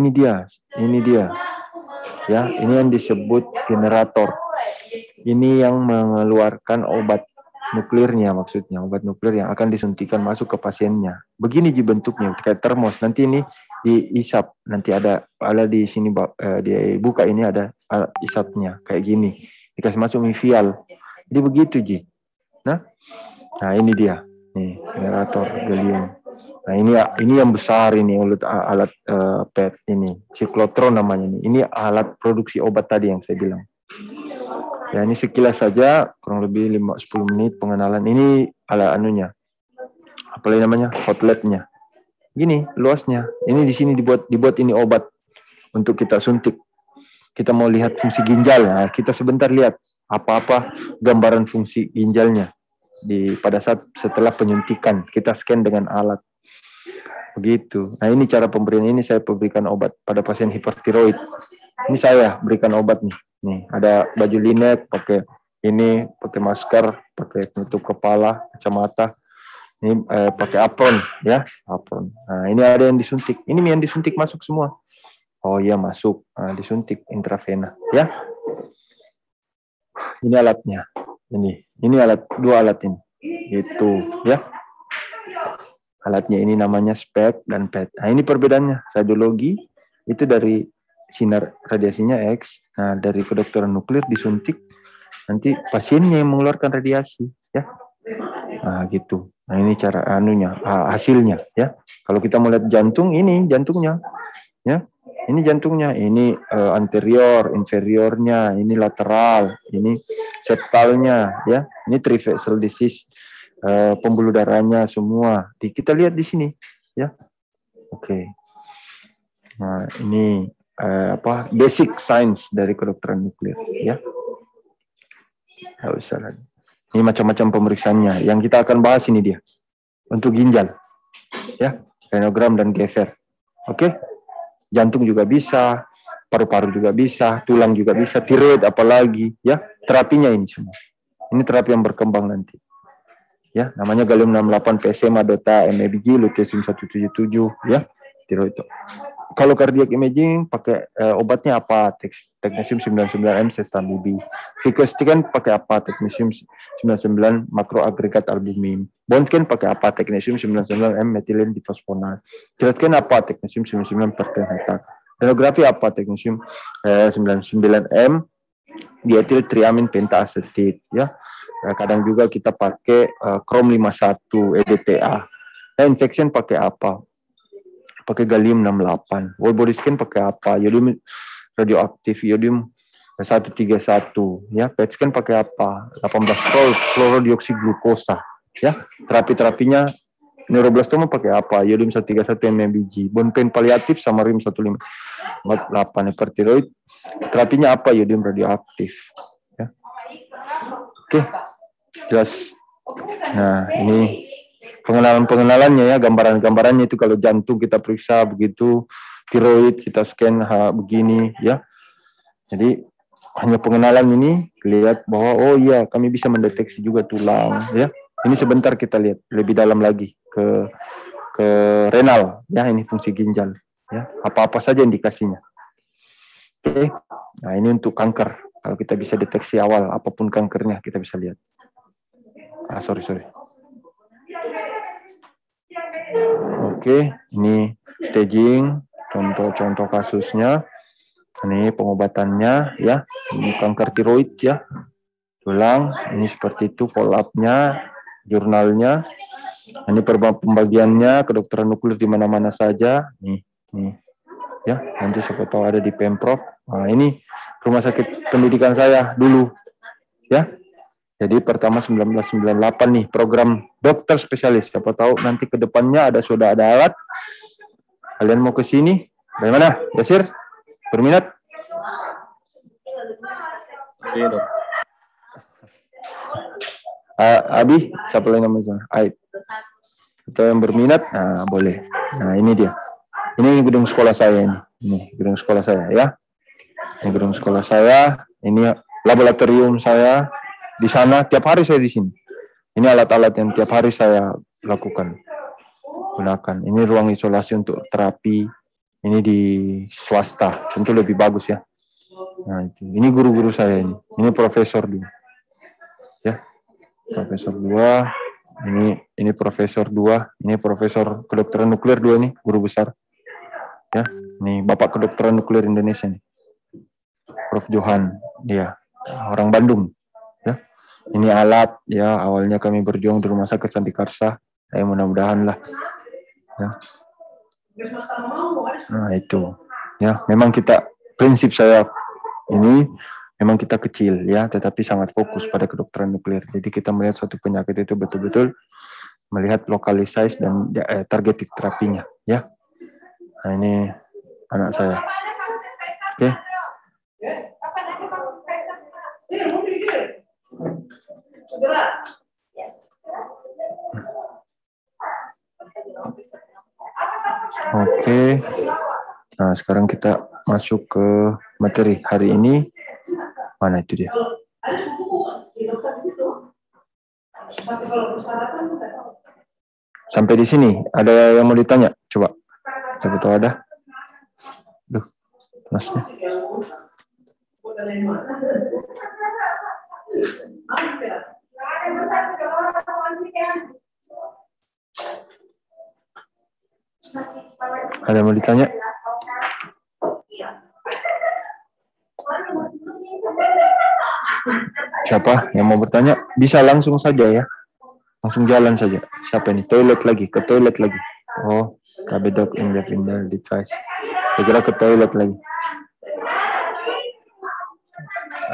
ini dia. Ya, ini yang disebut generator. Ini yang mengeluarkan obat nuklirnya, maksudnya obat nuklir yang akan disuntikan masuk ke pasiennya. Begini bentuknya, kayak termos. Nanti ini diisap, nanti ada di sini dibuka, ini ada isapnya kayak gini. Dikasih masuk vial. Jadi begitu Ji. Nah ini dia. Nih, generator gallium. Nah, ini yang besar ini alat PET ini, siklotron namanya ini. Ini alat produksi obat tadi yang saya bilang. Ya, ini sekilas saja kurang lebih 5-10 menit pengenalan. Ini alat anunya. Apa namanya? Outletnya. Gini luasnya. Ini di sini dibuat ini obat untuk kita suntik. Kita mau lihat fungsi ginjal. Nah, kita sebentar lihat apa-apa gambaran fungsi ginjalnya pada saat setelah penyuntikan. Kita scan dengan alat. Begitu. Nah, ini cara pemberian. Ini saya berikan obat pada pasien hipertiroid. Ini saya berikan obat nih. Nih, ada baju linet, pakai masker, pakai penutup kepala, kacamata. Ini pakai apron, ya, apron. Nah, ini ada yang disuntik. Ini yang disuntik masuk semua. Oh iya masuk. Nah, disuntik intravena, ya. Ini alatnya. Ini dua alat ini. Itu, ya. Alatnya ini namanya SPECT dan PET. Nah, ini perbedaannya. Radiologi itu dari sinar radiasinya X. Nah, dari kedokteran nuklir disuntik, nanti pasiennya yang mengeluarkan radiasi, ya. Nah, gitu. Nah, ini cara hasilnya, ya. Kalau kita melihat jantung, ini jantungnya, ya. Ini jantungnya, ini anterior, inferiornya, ini lateral, ini septalnya, ya. Ini trivessel disease, pembuluh darahnya semua. Kita lihat di sini, ya. Oke. Nah, ini basic science dari kedokteran nuklir, ya. Nggak usah lagi. Ini macam-macam pemeriksaannya. Yang kita akan bahas ini dia. Untuk ginjal, ya, renogram dan GFR. Oke. Jantung juga bisa, paru-paru juga bisa, tulang juga bisa, tiroid apalagi, ya. Terapinya ini semua. Ini terapi yang berkembang nanti. Ya, namanya gallium 68 PSMA DOTA MEBG lutetium 177, ya. Tiroid. Kalau cardiac imaging pakai obatnya apa? Technetium 99M Sestamib. Vicostic kan pakai apa? Technetium 99 makroagregat albumin. Bone scan pakai apa? Technetium 99M methylene difosfonat. Tiroid scan apa? Technetium 99 pertenhetat. Renografi apa? Technetium 99M dietil triamin pentaacetate, ya. Kadang juga kita pakai krom 51 EDTA. Nah, infection pakai apa? Pakai gallium 68. Whole body scan pakai apa? Yodium radioaktif, yodium 131, ya. PET scan pakai apa? 18 fluorodioksyglukosa, ya. Terapinya neuroblastoma pakai apa? Yodium 131 mmBg. Bone pain paliatif sama rim 1548. Hipertiroid terapinya apa? Yodium radioaktif, ya. Oke. Jelas. Nah, ini pengenalannya, ya, gambarannya itu. Kalau jantung kita periksa begitu, tiroid kita scan begini, ya. Jadi hanya pengenalan ini lihat bahwa oh iya kami bisa mendeteksi juga tulang, ya. Ini sebentar kita lihat lebih dalam lagi ke renal, ya. Ini fungsi ginjal, ya. Apa-apa saja indikasinya. Oke. Nah, ini untuk kanker. Kalau kita bisa deteksi awal apapun kankernya kita bisa lihat. Sorry. Oke, ini staging, contoh kasusnya. Ini pengobatannya, ya. Ini kanker tiroid, ya. Tulang, ini seperti itu follow up-nya, jurnalnya. Ini pembagiannya kedokteran nuklir di mana-mana saja. Nih. Ya, nanti siapa tahu ada di Pemprov. Nah, ini rumah sakit pendidikan saya dulu, ya. Jadi pertama 1998 nih program dokter spesialis. Siapa tahu nanti ke depannya sudah ada alat. Kalian mau ke sini? Bagaimana? Yasir? Berminat? Iya, Dok. Abi, siapa lagi namanya? Aib. Atau yang berminat? Nah, boleh. Nah, ini dia. Ini gedung sekolah saya ini. Ini gedung sekolah saya, ya. Ini gedung sekolah saya. Ini laboratorium saya. Di sana tiap hari saya di sini. Ini alat-alat yang tiap hari saya lakukan, gunakan. Ini ruang isolasi untuk terapi, Ini di swasta, tentu lebih bagus ya. Nah, itu. Ini guru-guru saya ini. Ini profesor dua. Ya. Profesor 2. Ini profesor 2. Ini profesor kedokteran nuklir 2 nih, guru besar. Ya. Ini Bapak Kedokteran Nuklir Indonesia nih. Prof Johan, dia orang Bandung. Ya. Ini alat ya, awalnya kami berjuang di Rumah Sakit Santikarsa. Mudah-mudahan lah. Ya. Nah, itu. Ya, memang prinsip saya ini memang kita kecil ya, tetapi sangat fokus pada kedokteran nuklir. Jadi kita melihat suatu penyakit itu betul-betul melihat lokalisasi dan targeted terapinya ya. Nah, ini anak saya. Oke. Oke. Nah, sekarang kita masuk ke materi hari ini. Mana itu dia? Sampai di sini, ada yang mau ditanya? Coba. Coba tahu ada? Duh, masnya. Ada yang mau ditanya? Siapa yang mau bertanya? Bisa langsung saja ya. Langsung jalan saja. Siapa ini? Toilet lagi. Ke toilet lagi. Oh, kabedok in the device. Saya kira ke toilet lagi.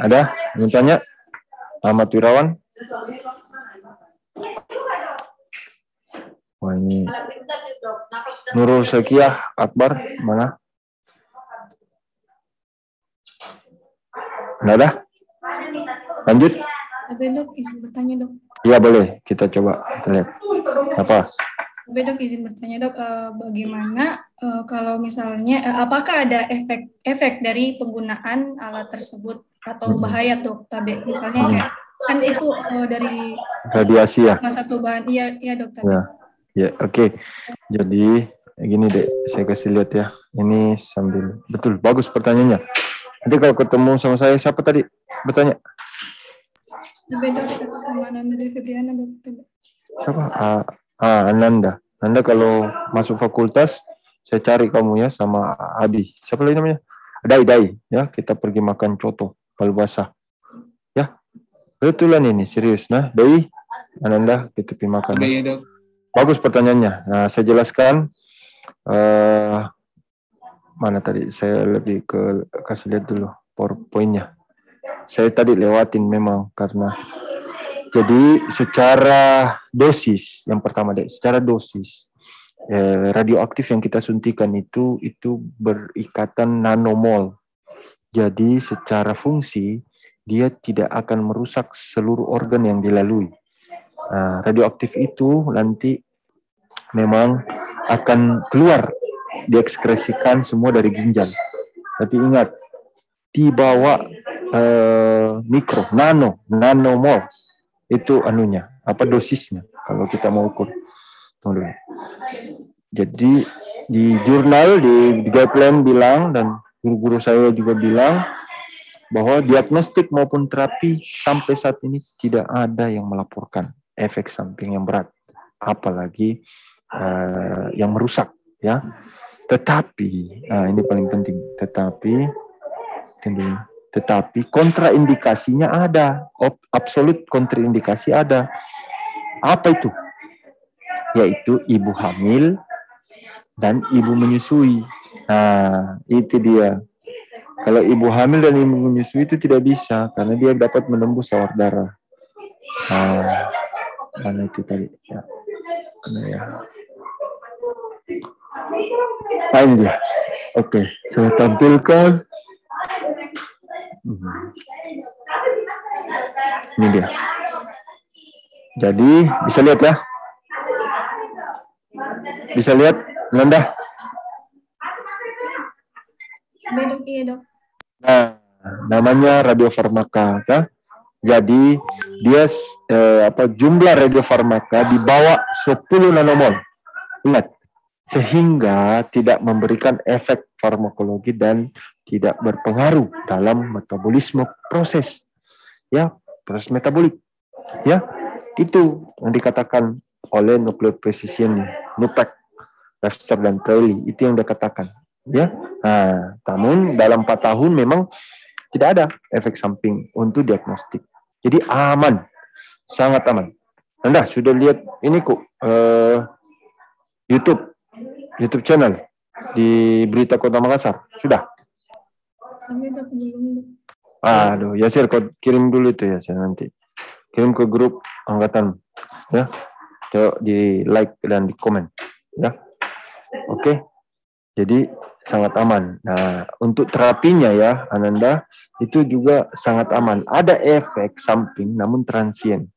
Ada yang bertanya? Ahmad Wirawan. Wah, ini Nurul Sekiah Akbar. Mana? Nggak ada? Lanjut. Dok, izin bertanya dok. Iya boleh, kita coba kita lihat. Apa? Dok, izin bertanya dok, bagaimana kalau misalnya, apakah ada efek dari penggunaan alat tersebut atau bahaya dok? Tapi misalnya kayak kan itu dari radiasi ya? Satu bahan, iya dok. Ya, oke. Jadi gini deh, saya kasih lihat ya. Ini sambil betul, bagus pertanyaannya. Nanti kalau ketemu sama saya, siapa tadi bertanya? Sama Ananda Dewi Febriana dok. Siapa? Ananda. Anda kalau masuk fakultas, saya cari kamu ya sama Adi. Siapa lagi namanya? Dai. Ya, kita pergi makan coto kalau basah. Ya, betulan ini serius. Nah, Dai, Ananda, kita pergi makan. Iya dok. Bagus pertanyaannya. Nah, saya jelaskan. Mana tadi? Saya lebih kasih lihat dulu PowerPoint-nya. Saya tadi lewatin memang karena jadi secara dosis, yang pertama deh, secara dosis radioaktif yang kita suntikan itu berikatan nanomol. Jadi secara fungsi dia tidak akan merusak seluruh organ yang dilalui. Nah, radioaktif itu nanti memang akan keluar, diekskresikan semua dari ginjal. Tapi ingat, di bawah mikro, nanomol itu anunya, dosisnya kalau kita mau ukur. Tunggu dulu. Jadi di jurnal, di guideline bilang, dan guru-guru saya juga bilang bahwa diagnostik maupun terapi sampai saat ini tidak ada yang melaporkan efek samping yang berat, apalagi yang merusak ya. Tetapi ini paling penting, tetapi kontraindikasinya ada, absolut kontraindikasi ada. Apa itu? Yaitu ibu hamil dan ibu menyusui. Nah, itu dia. Kalau ibu hamil dan ibu menyusui itu tidak bisa, karena dia dapat menembus sawar darah. Nah, mana itu tadi? Ya. Mana ya? Ini dia. Oke, saya tampilkan. Ini dia. Jadi bisa lihat ya. Bisa lihat, Nanda? Iya dok. Nah, namanya radiofarmaka, ya. Jadi dia jumlah radiofarmaka di bawah 10 nanomol. Ingat, sehingga tidak memberikan efek farmakologi dan tidak berpengaruh dalam metabolisme proses, ya, proses metabolik, ya. Itu yang dikatakan oleh nuclear physician Nupek, Lester dan Crowley, itu yang dikatakan, ya. Nah, namun dalam 4 tahun memang tidak ada efek samping untuk diagnostik. Jadi aman, sangat aman. Anda sudah lihat ini kok YouTube channel di Berita Kota Makassar? Sudah? Kami udah belum. Aduh, Yasir, kau kirim dulu itu ya, nanti. Kirim ke grup angkatan, ya. Coba di like dan di komen, ya. Oke. Jadi sangat aman. Nah, untuk terapinya ya, Ananda, itu juga sangat aman. Ada efek samping namun transien.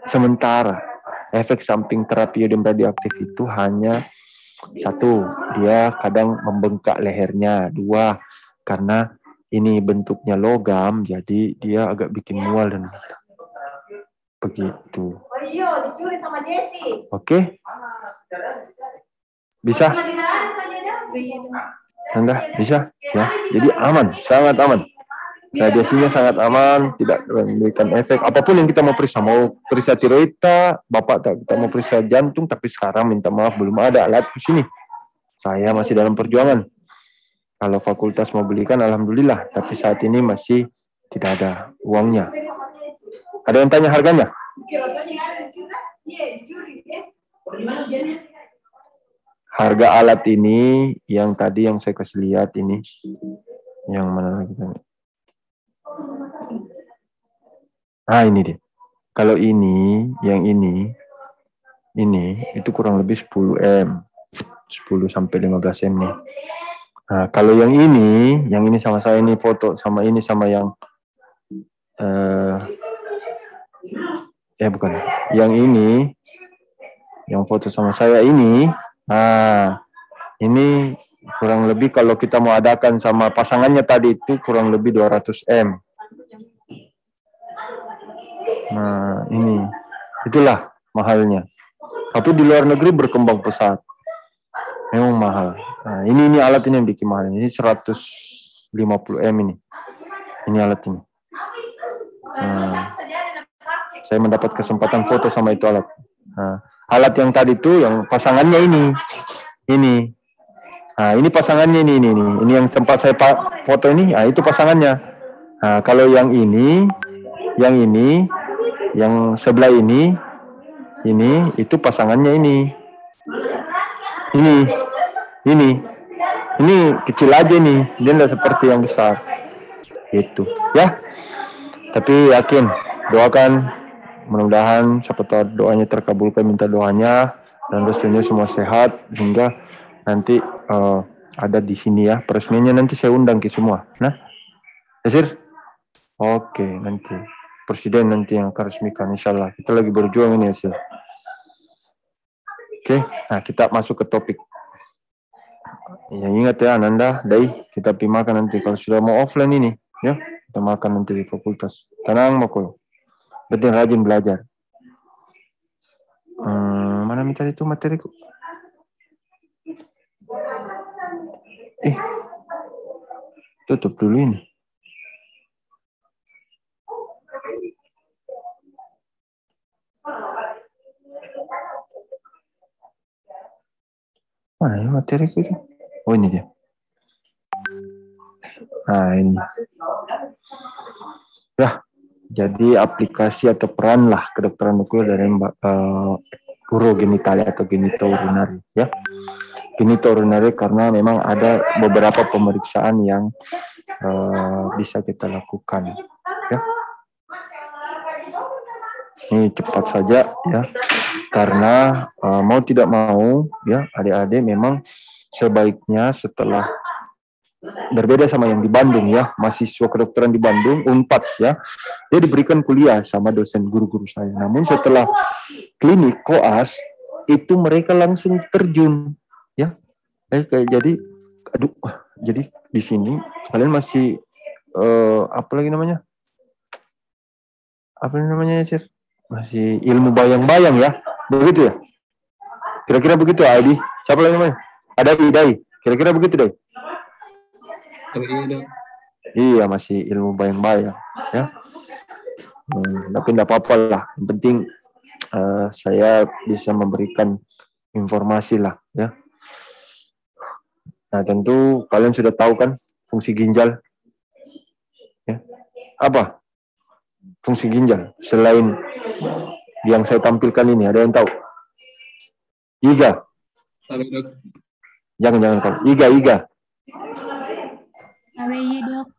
Sementara efek samping terapi iodium radioaktif itu hanya satu, dia kadang membengkak lehernya. Dua, karena ini bentuknya logam, jadi dia agak bikin mual dan begitu. Oke? Bisa? Anda bisa? Ya. Jadi aman, sangat aman. Radiasinya sangat aman, tidak memberikan efek. Apapun yang kita mau periksa tiroid, Bapak kita mau periksa jantung, tapi sekarang minta maaf belum ada alat di sini. Saya masih dalam perjuangan. Kalau fakultas mau belikan, alhamdulillah. Tapi saat ini masih tidak ada uangnya. Ada yang tanya harganya? Harga alat ini yang tadi yang saya kasih lihat ini, yang mana lagi? Nah ini deh. Kalau ini, yang ini itu kurang lebih 10 M, 10 sampai 15 M nih. Nah kalau yang ini sama saya ini foto sama ini sama yang bukan, yang ini, yang foto sama saya ini. Nah, ini kurang lebih kalau kita mau adakan sama pasangannya tadi itu kurang lebih 200 M. Nah, ini. Itulah mahalnya. Tapi di luar negeri berkembang pesat. Memang mahal. Nah, ini alat ini yang bikin mahal. Ini 150 M ini. Ini alat ini. Nah, saya mendapat kesempatan foto sama itu alat. Nah, alat yang tadi itu yang pasangannya ini. Nah, ini pasangannya ini yang tempat saya foto ini. Nah, itu pasangannya. Nah, kalau yang ini, yang sebelah ini itu pasangannya ini. Ini kecil aja nih. Dia enggak seperti yang besar. Gitu, ya. Tapi yakin, doakan mudah-mudahan siapa tahu doanya terkabulkan, minta doanya dan restunya semua sehat hingga nanti ada di sini ya. Peresmiannya nanti saya undang ke semua. Nah, Yasir? Oke, nanti presiden nanti yang akan resmikan, insyaallah. Kita lagi berjuang ini, Yasir. Oke, nah kita masuk ke topik. Ya ingat ya Ananda, Dai, kita pergi makan nanti kalau sudah mau offline ini, ya. Kita makan nanti di fakultas. Tenang, Mako. Berarti rajin belajar. Mana minta itu materiku? Tutup dulu ini. Mana ya materiku itu? Oh ini dia. Nah ini. Ya, jadi aplikasi atau peran lah kedokteran nuklir dari urogenitalia atau genitourinary, ya. Genitourinary karena memang ada beberapa pemeriksaan yang bisa kita lakukan, ya. Ini cepat saja, ya, karena mau tidak mau, ya, adik-adik memang sebaiknya setelah berbeda sama yang di Bandung, ya, mahasiswa kedokteran di Bandung, Unpad, ya, dia diberikan kuliah sama dosen guru-guru saya. Namun setelah klinik koas itu mereka langsung terjun, ya, jadi di sini kalian masih apa namanya Sir? Masih ilmu bayang-bayang, ya, begitu ya. Kira-kira begitu Adi. Siapa lagi namanya? Ada Dai. Kira-kira begitu Dai. Iya dok. Iya, masih ilmu bayang-bayang ya. Tapi enggak apa-apa lah. Yang penting saya bisa memberikan informasi lah ya. Nah, tentu kalian sudah tahu kan fungsi ginjal. Ya. Apa fungsi ginjal selain yang saya tampilkan ini? Ada yang tahu? Iga. Tahu dok. Jangan tahu. Iga. ABY dok.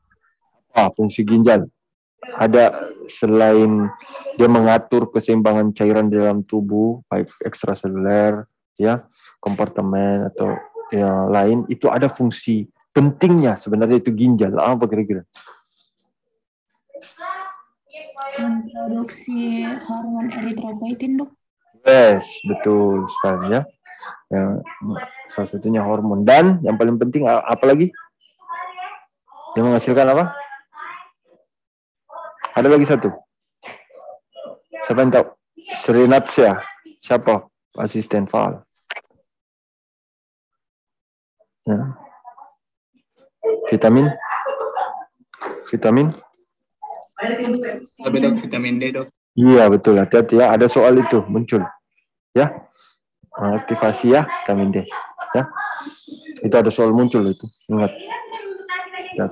Fungsi ginjal ada selain dia mengatur keseimbangan cairan di dalam tubuh baik ekstraseluler ya, kompartemen atau yang lain, itu ada fungsi pentingnya sebenarnya itu ginjal. Apa kira-kira? Memproduksi hormon eritropoietin dok. Yes, betul sekali ya. Salah satunya hormon, dan yang paling penting apa lagi? Yang menghasilkan apa? Ada lagi satu. Siapa yang tahu? Serinapsia. Siapa? Asisten Val. Ya. Vitamin? Tapi dok, vitamin D dok. Iya betul, hati-hati ya. Ada soal itu muncul. Ya. Aktivasi ya vitamin D. Ya. Itu ada soal muncul itu. Ingat. Ya.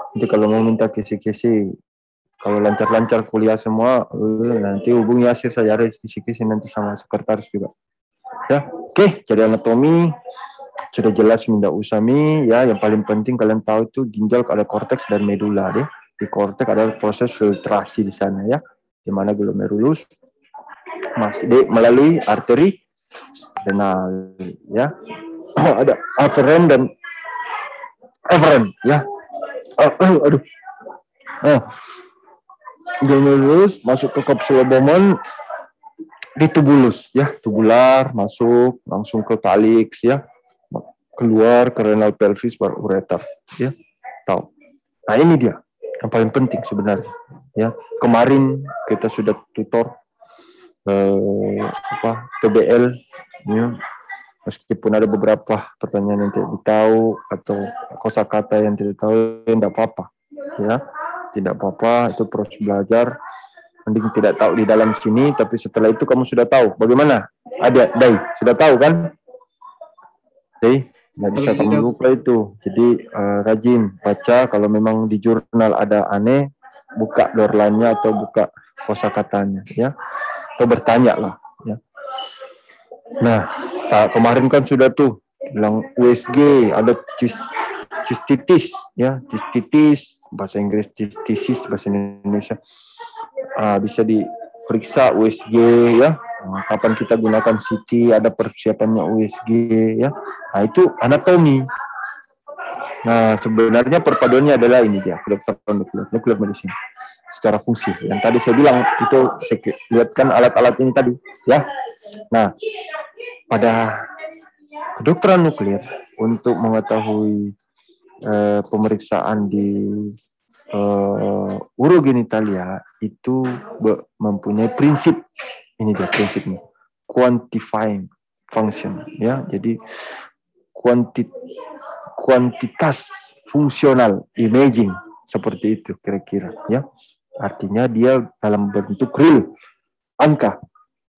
Nanti kalau mau minta kisi-kisi, kalau lancar-lancar kuliah semua, nanti hubungi Yasir saja, ada kisi-kisi nanti sama sekretaris juga. Ya, oke. Jadi anatomi sudah jelas, minda usami ya. Yang paling penting kalian tahu itu ginjal ada korteks dan medula deh. Di korteks ada proses filtrasi di sana ya, di mana glomerulus masuk melalui arteri renal ya. Ada aferen dan eferen ya. Glomerulus masuk ke kapsula Bowman di tubulus ya, tubular masuk langsung ke kalix ya, keluar ke renal pelvis baru ureter ya. Tahu. Nah, ini dia yang paling penting sebenarnya ya. Kemarin kita sudah tutor TBL ya. Meskipun ada beberapa pertanyaan yang tidak tahu atau kosakata yang tidak tahu, tidak apa-apa ya, tidak apa-apa, itu proses belajar. Mending tidak tahu di dalam sini, tapi setelah itu kamu sudah tahu. Bagaimana? Ada, Dai, sudah tahu kan? Dai, nggak bisa kamu lupa itu. Jadi rajin baca, kalau memang di jurnal ada aneh, buka doorline-nya atau buka kosakatanya ya, atau bertanya lah ya. Nah, kemarin kan sudah tuh bilang USG, ada cistitis ya, cistitis bahasa Inggris, cistitis bahasa Indonesia. Bisa diperiksa USG ya. Kapan kita gunakan CT, ada persiapannya USG ya. Nah, itu anatomi. Nah, sebenarnya perpaduannya adalah ini dia, kedokteran nuklir medicine secara fungsi. Yang tadi saya bilang itu, saya lihatkan alat-alat ini tadi ya. Nah, pada kedokteran nuklir untuk mengetahui pemeriksaan di urogenitalia itu mempunyai prinsip. Ini dia prinsipnya, quantifying function ya. Jadi kuantitas fungsional imaging seperti itu kira-kira ya. Artinya dia dalam bentuk real, angka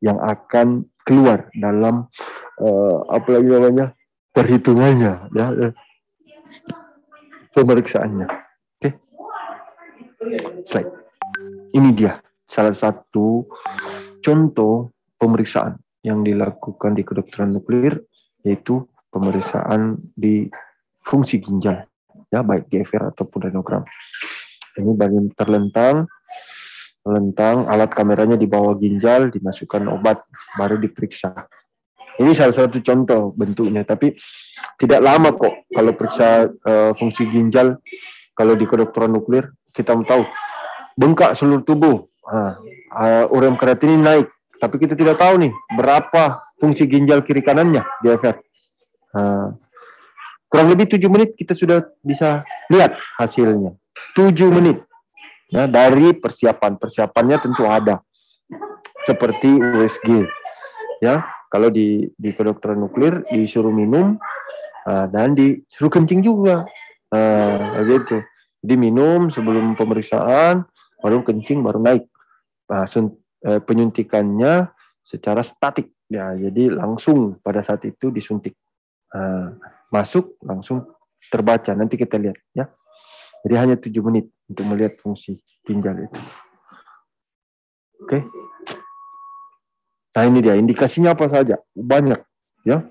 yang akan keluar dalam apa lagi namanya, perhitungannya ya, pemeriksaannya. Oke. Slide. Ini dia salah satu contoh pemeriksaan yang dilakukan di kedokteran nuklir, yaitu pemeriksaan di fungsi ginjal ya, baik GFR ataupun renogram. Ini bagian terlentang, alat kameranya di bawah ginjal, dimasukkan obat, baru diperiksa. Ini salah satu contoh bentuknya, tapi tidak lama kok kalau periksa fungsi ginjal. Kalau di kedokteran nuklir kita tahu bengkak seluruh tubuh, ureum kreatinin naik, tapi kita tidak tahu nih berapa fungsi ginjal kiri kanannya GFR. Kurang lebih 7 menit kita sudah bisa lihat hasilnya. 7 menit. Ya, dari persiapannya tentu ada seperti USG ya, Kalau di kedokteran nuklir disuruh minum dan disuruh kencing juga. Gitu. Jadi minum sebelum pemeriksaan, baru kencing, baru naik. Penyuntikannya secara statik. Ya, jadi langsung pada saat itu disuntik. Masuk langsung terbaca. Nanti kita lihat ya. Jadi hanya 7 menit untuk melihat fungsi ginjal itu. Oke. Nah ini dia indikasinya apa saja? Banyak ya.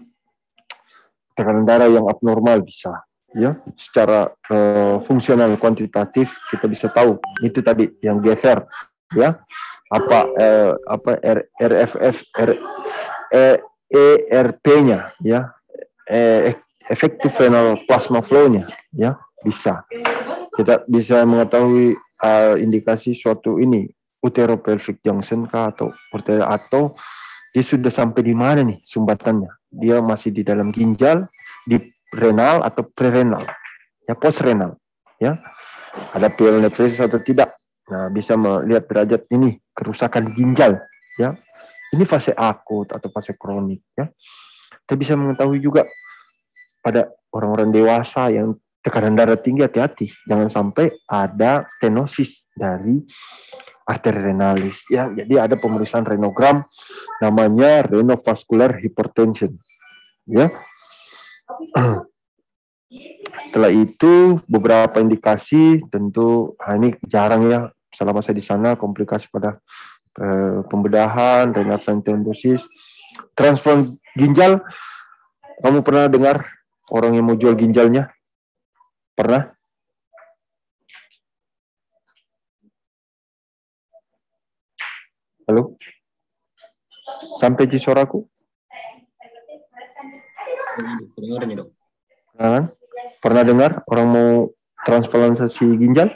Tekanan darah yang abnormal bisa ya. Secara fungsional kuantitatif kita bisa tahu itu tadi yang geser ya. RFF ERP-nya ya. Efektif renal plasma flow-nya ya bisa. Kita bisa mengetahui indikasi suatu ini uteropelvic junction kah atau dia sudah sampai di mana nih sumbatannya? Dia masih di dalam ginjal, di renal atau prerenal, ya postrenal, ya. Ada pyelonephritis atau tidak? Nah, bisa melihat derajat ini kerusakan ginjal, ya. Ini fase akut atau fase kronik, ya. Kita bisa mengetahui juga pada orang-orang dewasa yang tekanan darah tinggi, hati-hati, jangan sampai ada stenosis dari arteri renalis, ya. Jadi ada pemeriksaan renogram namanya renovascular hypertension, ya. Setelah itu beberapa indikasi tentu ini jarang ya selama saya di sana, komplikasi pada pembedahan, renal thrombosis, transplant ginjal. Kamu pernah dengar orang yang mau jual ginjalnya? Pernah? Halo? Sampai di suaraku? Pernah dengar orang mau transplantasi ginjal?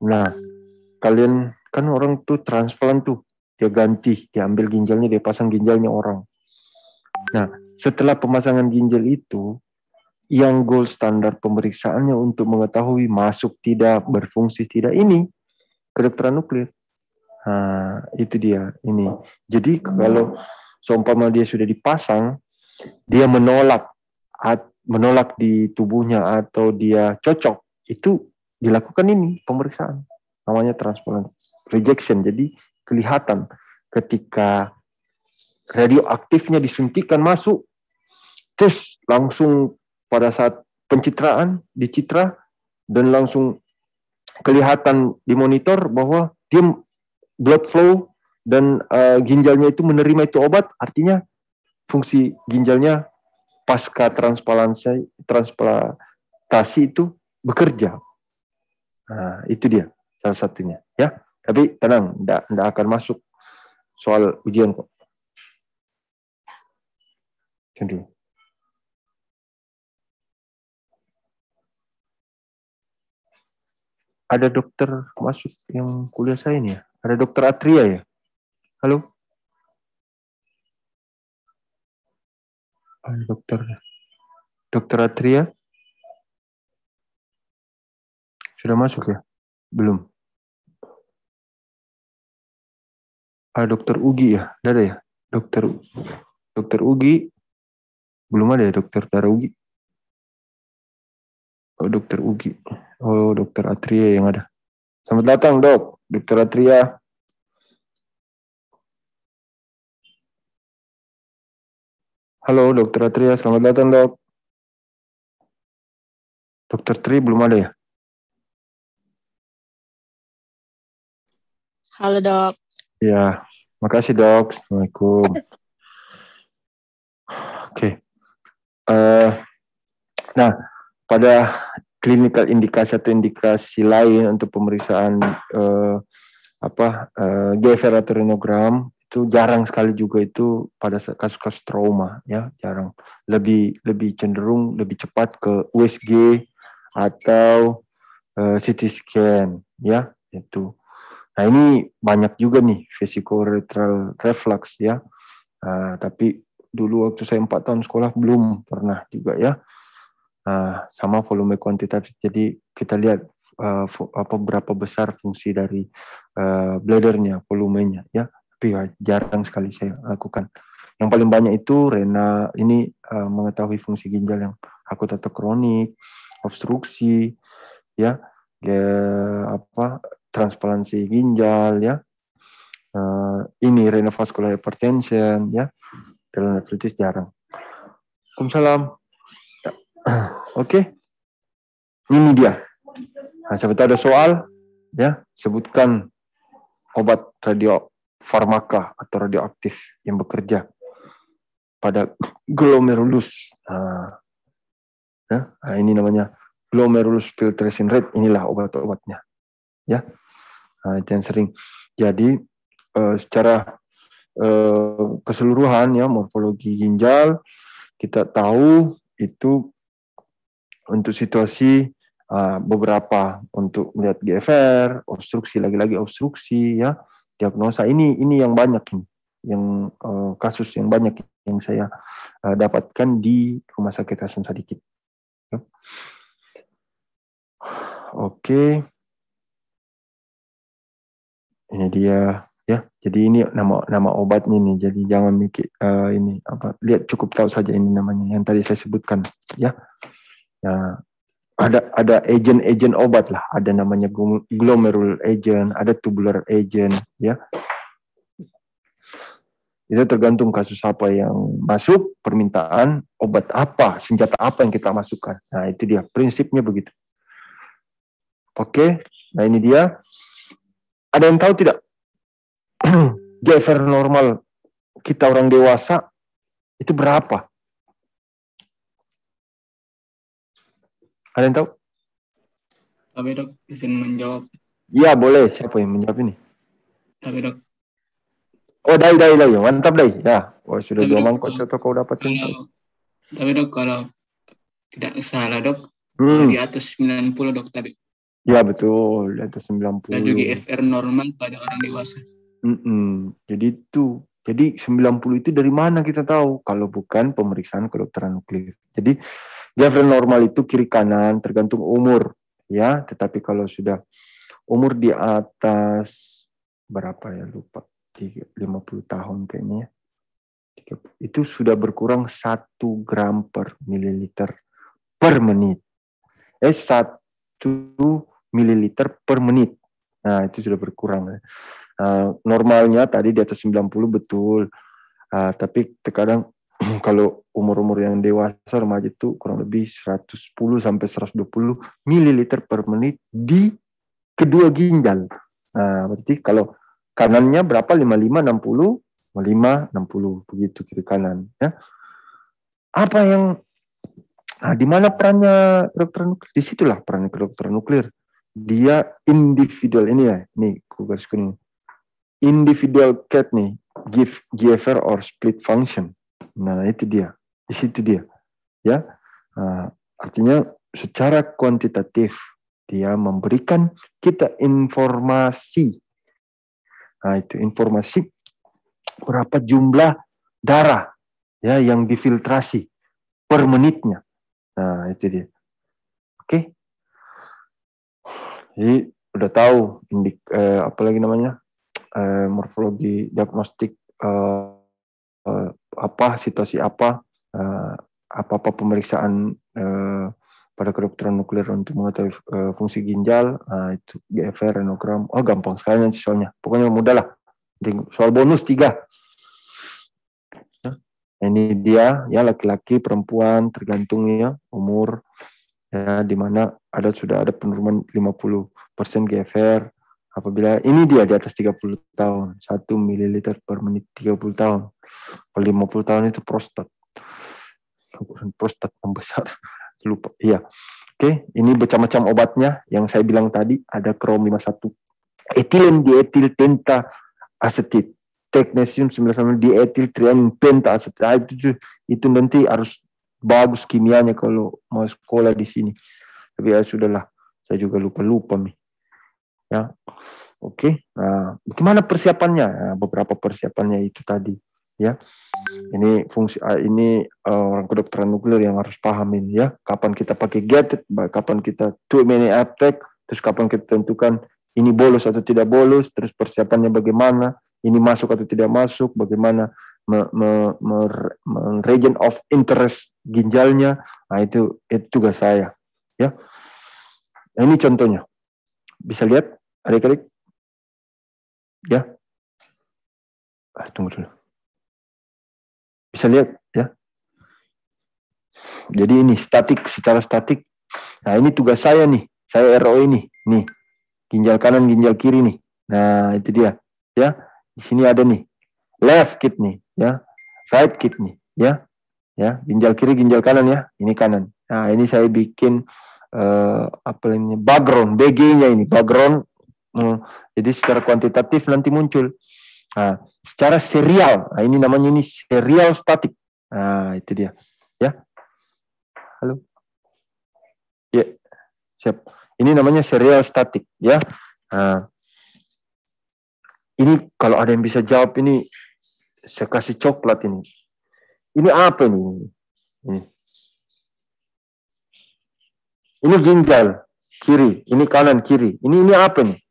Nah, kalian kan orang tuh transplant tuh, dia ganti, dia ambil ginjalnya, dia pasang ginjalnya orang. Nah, setelah pemasangan ginjal itu, yang gold standar pemeriksaannya untuk mengetahui masuk tidak, berfungsi tidak, ini kedokteran nuklir. Nah, itu dia ini. Jadi kalau seumpama dia sudah dipasang, dia menolak di tubuhnya atau dia cocok, itu dilakukan ini pemeriksaan namanya transplant rejection. Jadi kelihatan ketika radioaktifnya disuntikan masuk, terus langsung pada saat pencitraan dicitra dan langsung kelihatan di monitor bahwa dia blood flow dan ginjalnya itu menerima itu obat, artinya fungsi ginjalnya pasca transplantasi itu bekerja. Nah, itu dia salah satunya ya. Tapi tenang, enggak akan masuk soal ujian kok. Tunggu. Ada dokter masuk yang kuliah saya ini ya. Ada dokter Atria ya. Halo. Ada dokter Atria. Sudah masuk ya? Belum. Ada dokter Ugi ya? Ada ya? Dokter Ugi. Belum ada ya dokter Dara Ugi? Oh, dokter Ugi. Oh, dokter Atria yang ada. Selamat datang, Dok. Dokter Atria. Halo, dokter Atria. Selamat datang, Dok. Dokter Tri belum ada ya? Halo, Dok. Ya, makasih, Dok. Assalamualaikum. Oke. Nah, pada clinical indikasi atau indikasi lain untuk pemeriksaan GFR atau renogram itu jarang sekali juga itu pada kasus-kasus trauma ya, jarang. Lebih cenderung lebih cepat ke USG atau CT scan ya, itu. Nah, ini banyak juga nih vesicoureteral reflux ya. Tapi dulu waktu saya 4 tahun sekolah belum pernah juga ya. Sama volume kuantitatif. Jadi kita lihat berapa besar fungsi dari bladdernya, volumenya ya. tapi ya, jarang sekali saya lakukan. Yang paling banyak itu mengetahui fungsi ginjal yang akut atau kronik, obstruksi, ya, transplantasi ginjal, ya, ini renal vascular hypertension, ya, glomerulonefritis jarang. Waalaikumsalam. Oke, ini dia. Nah, seperti ada soal, ya, sebutkan obat radiofarmaka atau radioaktif yang bekerja pada glomerulus. Nah, ini namanya glomerulus filtration rate. Inilah obat-obatnya, ya. Nah, itu yang sering. Jadi secara keseluruhan, ya, morfologi ginjal kita tahu itu untuk situasi beberapa untuk melihat GFR, obstruksi, lagi-lagi obstruksi, ya, diagnosa ini yang banyak ini, yang kasus yang banyak yang saya dapatkan di Rumah Sakit Hasan Sadikin. Ya. Oke, ini dia, ya. Jadi ini nama obatnya nih. Jadi jangan mikir ini apa, lihat cukup tahu saja ini namanya yang tadi saya sebutkan, ya. Nah, ada agent obat lah, ada namanya glomerul agent, ada tubular agent, ya. Itu tergantung kasus apa yang masuk, permintaan obat apa, senjata apa yang kita masukkan. Nah, itu dia prinsipnya begitu. Oke, nah ini dia. Ada yang tahu tidak? GFR normal kita orang dewasa itu berapa? Ada yang tahu? Tapi dok, bisa menjawab. Iya, boleh. Siapa yang menjawab ini? Tapi dok. Oh, Dai. Mantap, Dai. Ya, sudah 2 mangkok contoh kau dapatin. Tapi dok, kalau tidak salah dok, di atas 90 dok tadi. Ya, betul. Di atas 90. Dan juga GFR normal pada orang dewasa. Jadi 90 itu dari mana kita tahu? Kalau bukan pemeriksaan kedokteran nuklir. Jadi GFR normal itu kiri kanan tergantung umur, ya. Tetapi kalau sudah umur di atas berapa ya, lupa, 50 tahun kayaknya, itu sudah berkurang 1 gram per mililiter per menit. 1 mililiter per menit. Nah, itu sudah berkurang. Normalnya tadi di atas 90 betul. Tapi terkadang kalau umur-umur yang dewasa, remaja itu kurang lebih 110 sampai 120 mililiter per menit di kedua ginjal. Nah, berarti kalau kanannya berapa? 55, 60, 55, 60, begitu kiri kanan, ya. Apa yang di mana perannya kedokteran nuklir? Disitulah perannya kedokteran nuklir. Dia individual, ini ya, nih garis kuning. Individual cat nih, GFR or split function. Nah, itu dia. Di situ dia. Ya. Artinya secara kuantitatif dia memberikan kita informasi. Nah, itu informasi berapa jumlah darah, ya, yang difiltrasi per menitnya. Nah, itu dia. Oke. Jadi udah tahu apa lagi namanya? Morfologi diagnostik, situasi apa pemeriksaan pada kedokteran nuklir untuk mengetahui fungsi ginjal, itu GFR, renogram. Oh, gampang sekali nanti soalnya. Pokoknya mudah lah. Soal bonus 3. Ini dia, ya, laki-laki, perempuan, tergantung ya umur, ya, di mana sudah ada penurunan 50% GFR. Apabila ini dia di atas 30 tahun, 1 mililiter per menit 30 tahun. Kalau 50 tahun itu prostat yang besar. Lupa. Iya. Oke, ini macam-macam obatnya yang saya bilang tadi, ada krom 51, etilen dietil penta asetit, teknesium 99 dietil trianin penta asetit. Itu nanti harus bagus kimianya kalau mau sekolah di sini. Tapi ya sudahlah, saya juga lupa nih. Ya, oke. Nah, bagaimana persiapannya? Nah, beberapa persiapannya itu tadi, ya. Ini fungsi orang kedokteran nuklir yang harus pahamin, ya. Kapan kita pakai gadget, kapan kita 2 minute attack, terus kapan kita tentukan ini bolos atau tidak bolos, terus persiapannya bagaimana, ini masuk atau tidak masuk, bagaimana region of interest ginjalnya. Nah, itu tugas saya. Ya, nah, ini contohnya. Bisa lihat adik-adik? Ya. Tunggu dulu. Bisa lihat ya. Jadi ini statik, secara statik. Nah, ini tugas saya nih. Saya RO ini. Nih. Ginjal kanan, ginjal kiri nih. Nah, itu dia. Ya. Di sini ada nih. Left kidney, ya. Right kidney, ya. Ya, ginjal kiri, ginjal kanan ya. Ini kanan. Nah, ini saya bikin apa ini? Background, BG-nya ini, background. Jadi secara kuantitatif nanti muncul. Nah, secara serial. Nah, ini namanya ini serial statik. Nah, itu dia. Ya. Halo. Ya. Siap. Ini namanya serial statik, ya. Nah, ini kalau ada yang bisa jawab ini, saya kasih coklat ini. Ini apa ini? Ini ginjal kiri, ini kanan kiri. Ini apa nih?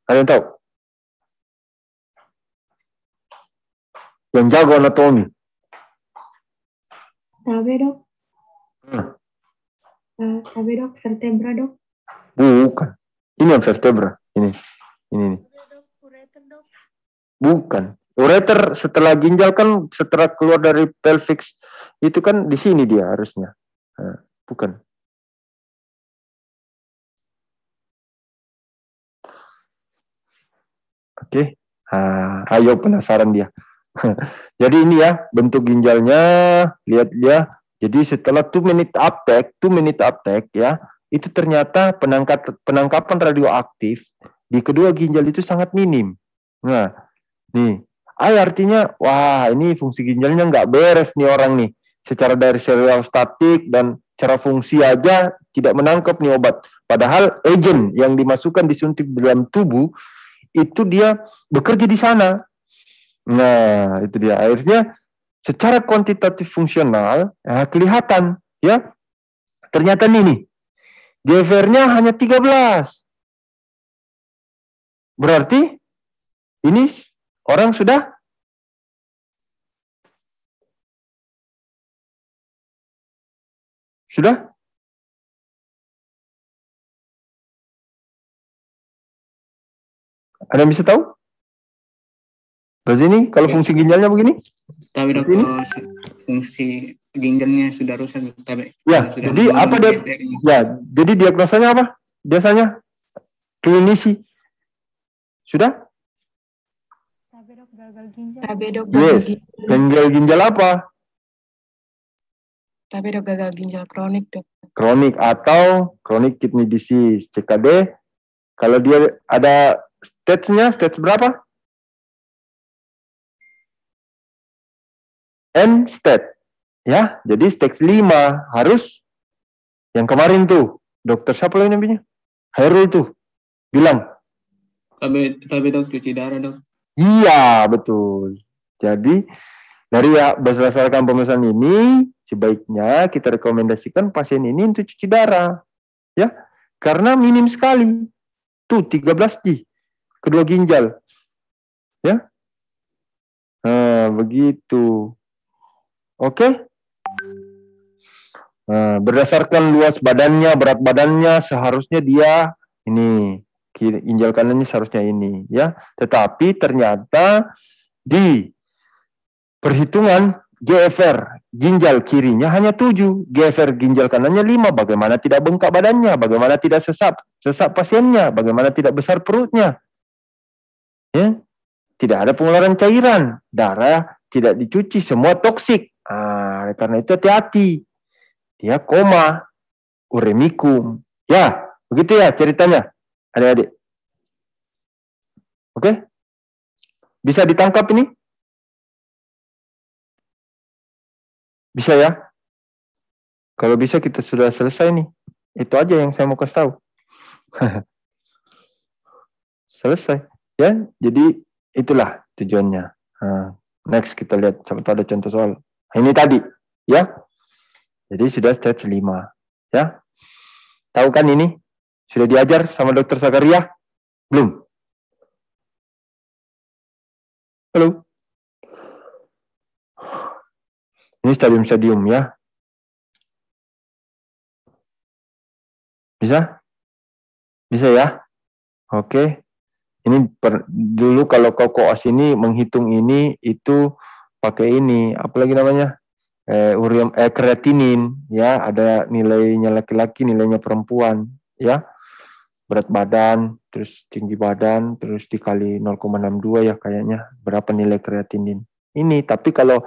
Ada yang tahu? Yang jago anatomi. Tabe dok. Tabe dok, vertebra dok. Bukan. Ini yang vertebra. Ini. Bukan. Ureter setelah ginjal kan setelah keluar dari pelvis itu kan di sini dia harusnya. Nah, bukan. Oke. Ayo penasaran dia. Jadi ini ya bentuk ginjalnya, lihat dia. Jadi setelah 2 minute uptake ya, itu ternyata penangkapan radioaktif di kedua ginjal itu sangat minim. Nah, nih, artinya, wah ini fungsi ginjalnya nggak beres nih orang nih. Secara dari serial statik dan cara fungsi aja tidak menangkap nih obat. Padahal agen yang dimasukkan disuntik dalam tubuh itu dia bekerja di sana. Nah, itu dia. Akhirnya secara kuantitatif fungsional kelihatan ya. Ternyata nih GFR-nya hanya 13. Berarti ini orang sudah ada yang bisa tahu? Berarti ini kalau fungsi ginjalnya begini? Tapi dok, fungsi ginjalnya sudah rusak. Tapi ya, jadi apa dia? Ya, jadi diagnosanya apa? Biasanya klinisi sudah? Tabe dok, gagal ginjal. Tabe dok, gagal ginjal. Gagal ginjal apa? Tabe dok, gagal ginjal kronik dok. Kronik atau chronic kidney disease, CKD. Kalau dia ada stage-nya, stage berapa? End stage. Ya, jadi stage 5 harus yang kemarin tuh, dokter siapa lagi namanya? Hairul tuh bilang. Tapi dok cuci darah dok. Iya, betul. Jadi dari berdasarkan pemesan ini, sebaiknya kita rekomendasikan pasien ini untuk cuci darah. Ya, karena minim sekali. Tuh 13G kedua ginjal. Ya. Nah, begitu. Oke. Nah, berdasarkan luas badannya, berat badannya, seharusnya dia ini ginjal kanannya seharusnya ini, ya. Tetapi ternyata di perhitungan GFR ginjal kirinya hanya 7, GFR ginjal kanannya 5. Bagaimana tidak bengkak badannya? Bagaimana tidak sesak pasiennya? Bagaimana tidak besar perutnya? Ya, tidak ada pengeluaran cairan, darah tidak dicuci, semua toksik. Karena itu hati-hati. Dia koma, uremikum. Ya, begitu ya ceritanya, adik-adik. Oke? Bisa ditangkap ini? Bisa ya? Kalau bisa kita sudah selesai nih. Itu aja yang saya mau kasih tahu. Selesai. Ya, jadi itulah tujuannya. Next kita lihat, siapa tahu ada contoh soal. Ini tadi, ya. Jadi sudah stage 5, ya. Tahu kan ini? Sudah diajar sama Dokter Zakaria? Belum? Halo? Ini stadium-stadium ya. Bisa? Bisa ya? Oke. Ini dulu kalau kau koas ini menghitung ini itu pakai ini, apalagi namanya? Kreatinin ya, ada nilainya laki-laki, nilainya perempuan ya. Berat badan, terus tinggi badan, terus dikali 0,62 ya kayaknya berapa nilai kreatinin. Ini tapi kalau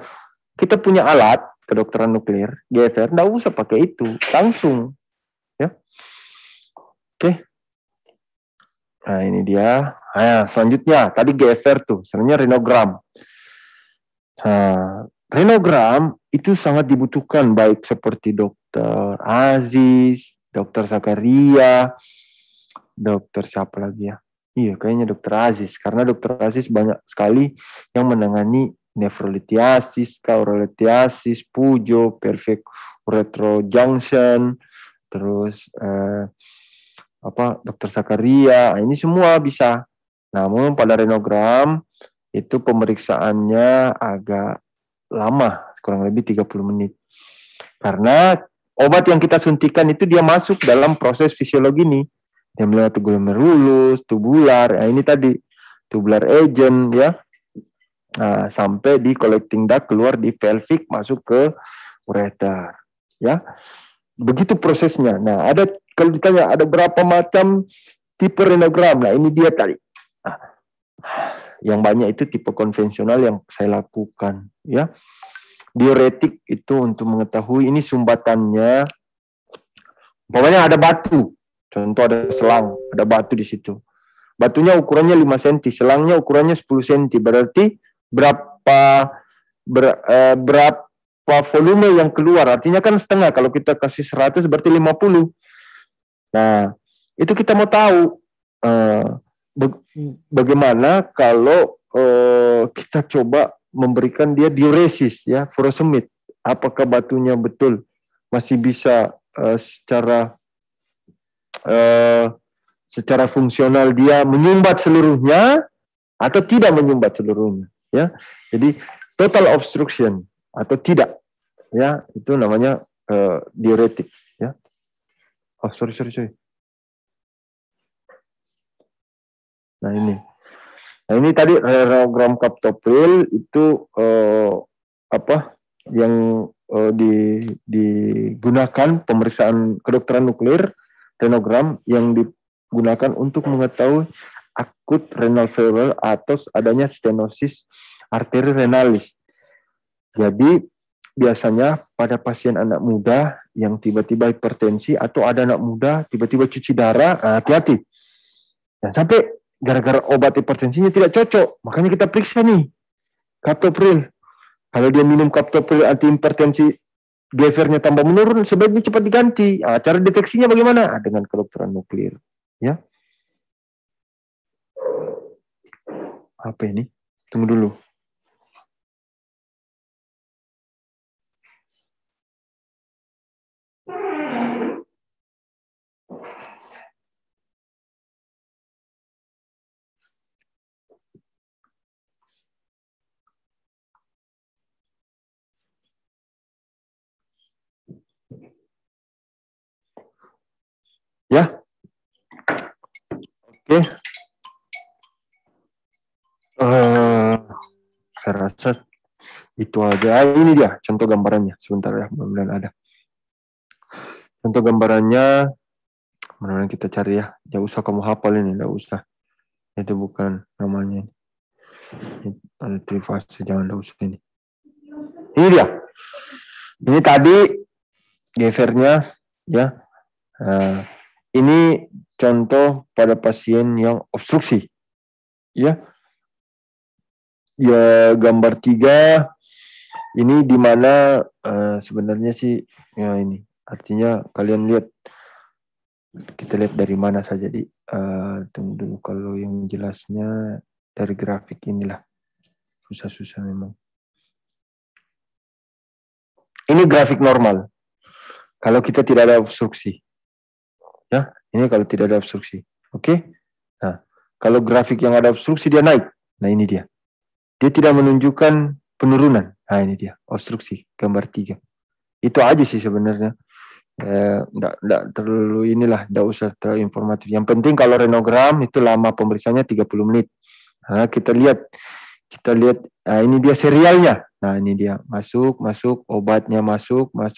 kita punya alat kedokteran nuklir, GFR, enggak usah pakai itu, langsung ya. Oke. Nah, ini dia. Nah, selanjutnya tadi GFR tuh, sebenarnya renogram. Nah, renogram itu sangat dibutuhkan baik seperti Dokter Aziz, Dokter Zakaria, Dokter siapa lagi ya? Iya, kayaknya Dokter Aziz, karena Dokter Aziz banyak sekali yang menangani nefrolitiasis, kaurolitiasis, pujo, perfect uretro junction, terus Dokter Zakaria, ini semua bisa. Namun pada renogram itu pemeriksaannya agak lama, kurang lebih 30 menit. Karena obat yang kita suntikan itu dia masuk dalam proses fisiologi nih. Dia melewati glomerulus, tubular, ini tadi tubular agent ya. Nah, sampai di collecting duct keluar di pelvic masuk ke ureter ya. Begitu prosesnya. Nah, kalau ditanya ada berapa macam tipe renogram. Nah, ini dia tadi. Yang banyak itu tipe konvensional yang saya lakukan ya. Diuretik itu untuk mengetahui ini sumbatannya. Pokoknya ada batu. Contoh ada selang, ada batu di situ. Batunya ukurannya 5 cm, selangnya ukurannya 10 cm. Berarti berapa volume yang keluar? Artinya kan setengah. Kalau kita kasih 100 berarti 50. Nah, itu kita mau tahu bagaimana kalau kita coba memberikan dia diuresis ya, furosemid. Apakah batunya betul masih bisa secara fungsional dia menyumbat seluruhnya atau tidak menyumbat seluruhnya ya. Jadi total obstruction atau tidak ya, itu namanya diuretik ya. Oh sorry. Nah ini tadi renogram kaptopril itu yang digunakan pemeriksaan kedokteran nuklir, renogram yang digunakan untuk mengetahui akut renal failure atau adanya stenosis arteri renalis. Jadi biasanya pada pasien anak muda yang tiba-tiba hipertensi atau ada anak muda tiba-tiba cuci darah, hati-hati. Dan sampai gara-gara obat hipertensinya tidak cocok, makanya kita periksa nih kaptopril. Kalau dia minum kaptopril anti hipertensi, GFR-nya tambah menurun, sebaiknya cepat diganti. Cara deteksinya bagaimana? Dengan kedokteran nuklir. Ya. Apa ini? Tunggu dulu. Ya. Oke. Saya rasa itu aja. Ini dia contoh gambarannya. Sebentar ya, mudah-mudahan ada. Contoh gambarannya, mudah-mudahan kita cari ya. Jangan usah kamu hafal ini, tidak usah. Itu bukan namanya. Ada trifase, jangan usah ini. Ini dia. Ini tadi GFR-nya ya. Ini contoh pada pasien yang obstruksi. Ya. Ya, gambar 3 ini di mana sebenarnya sih ya ini. Artinya kalian lihat, kita lihat dari mana saja. Jadi tunggu dulu, kalau yang jelasnya dari grafik inilah. Susah-susah memang. Ini grafik normal. Kalau kita tidak ada obstruksi. Ya, Ini kalau tidak ada obstruksi. Oke? Nah, kalau grafik yang ada obstruksi dia naik. Nah, ini dia. Dia tidak menunjukkan penurunan. Nah, ini dia. Obstruksi. Gambar 3. Itu aja sih sebenarnya. Enggak terlalu inilah. Enggak usah terlalu informatif. Yang penting kalau renogram itu lama pemeriksaannya 30 menit. Nah, kita lihat. Nah, ini dia serialnya. Nah, ini dia. Masuk. Obatnya masuk. Nah,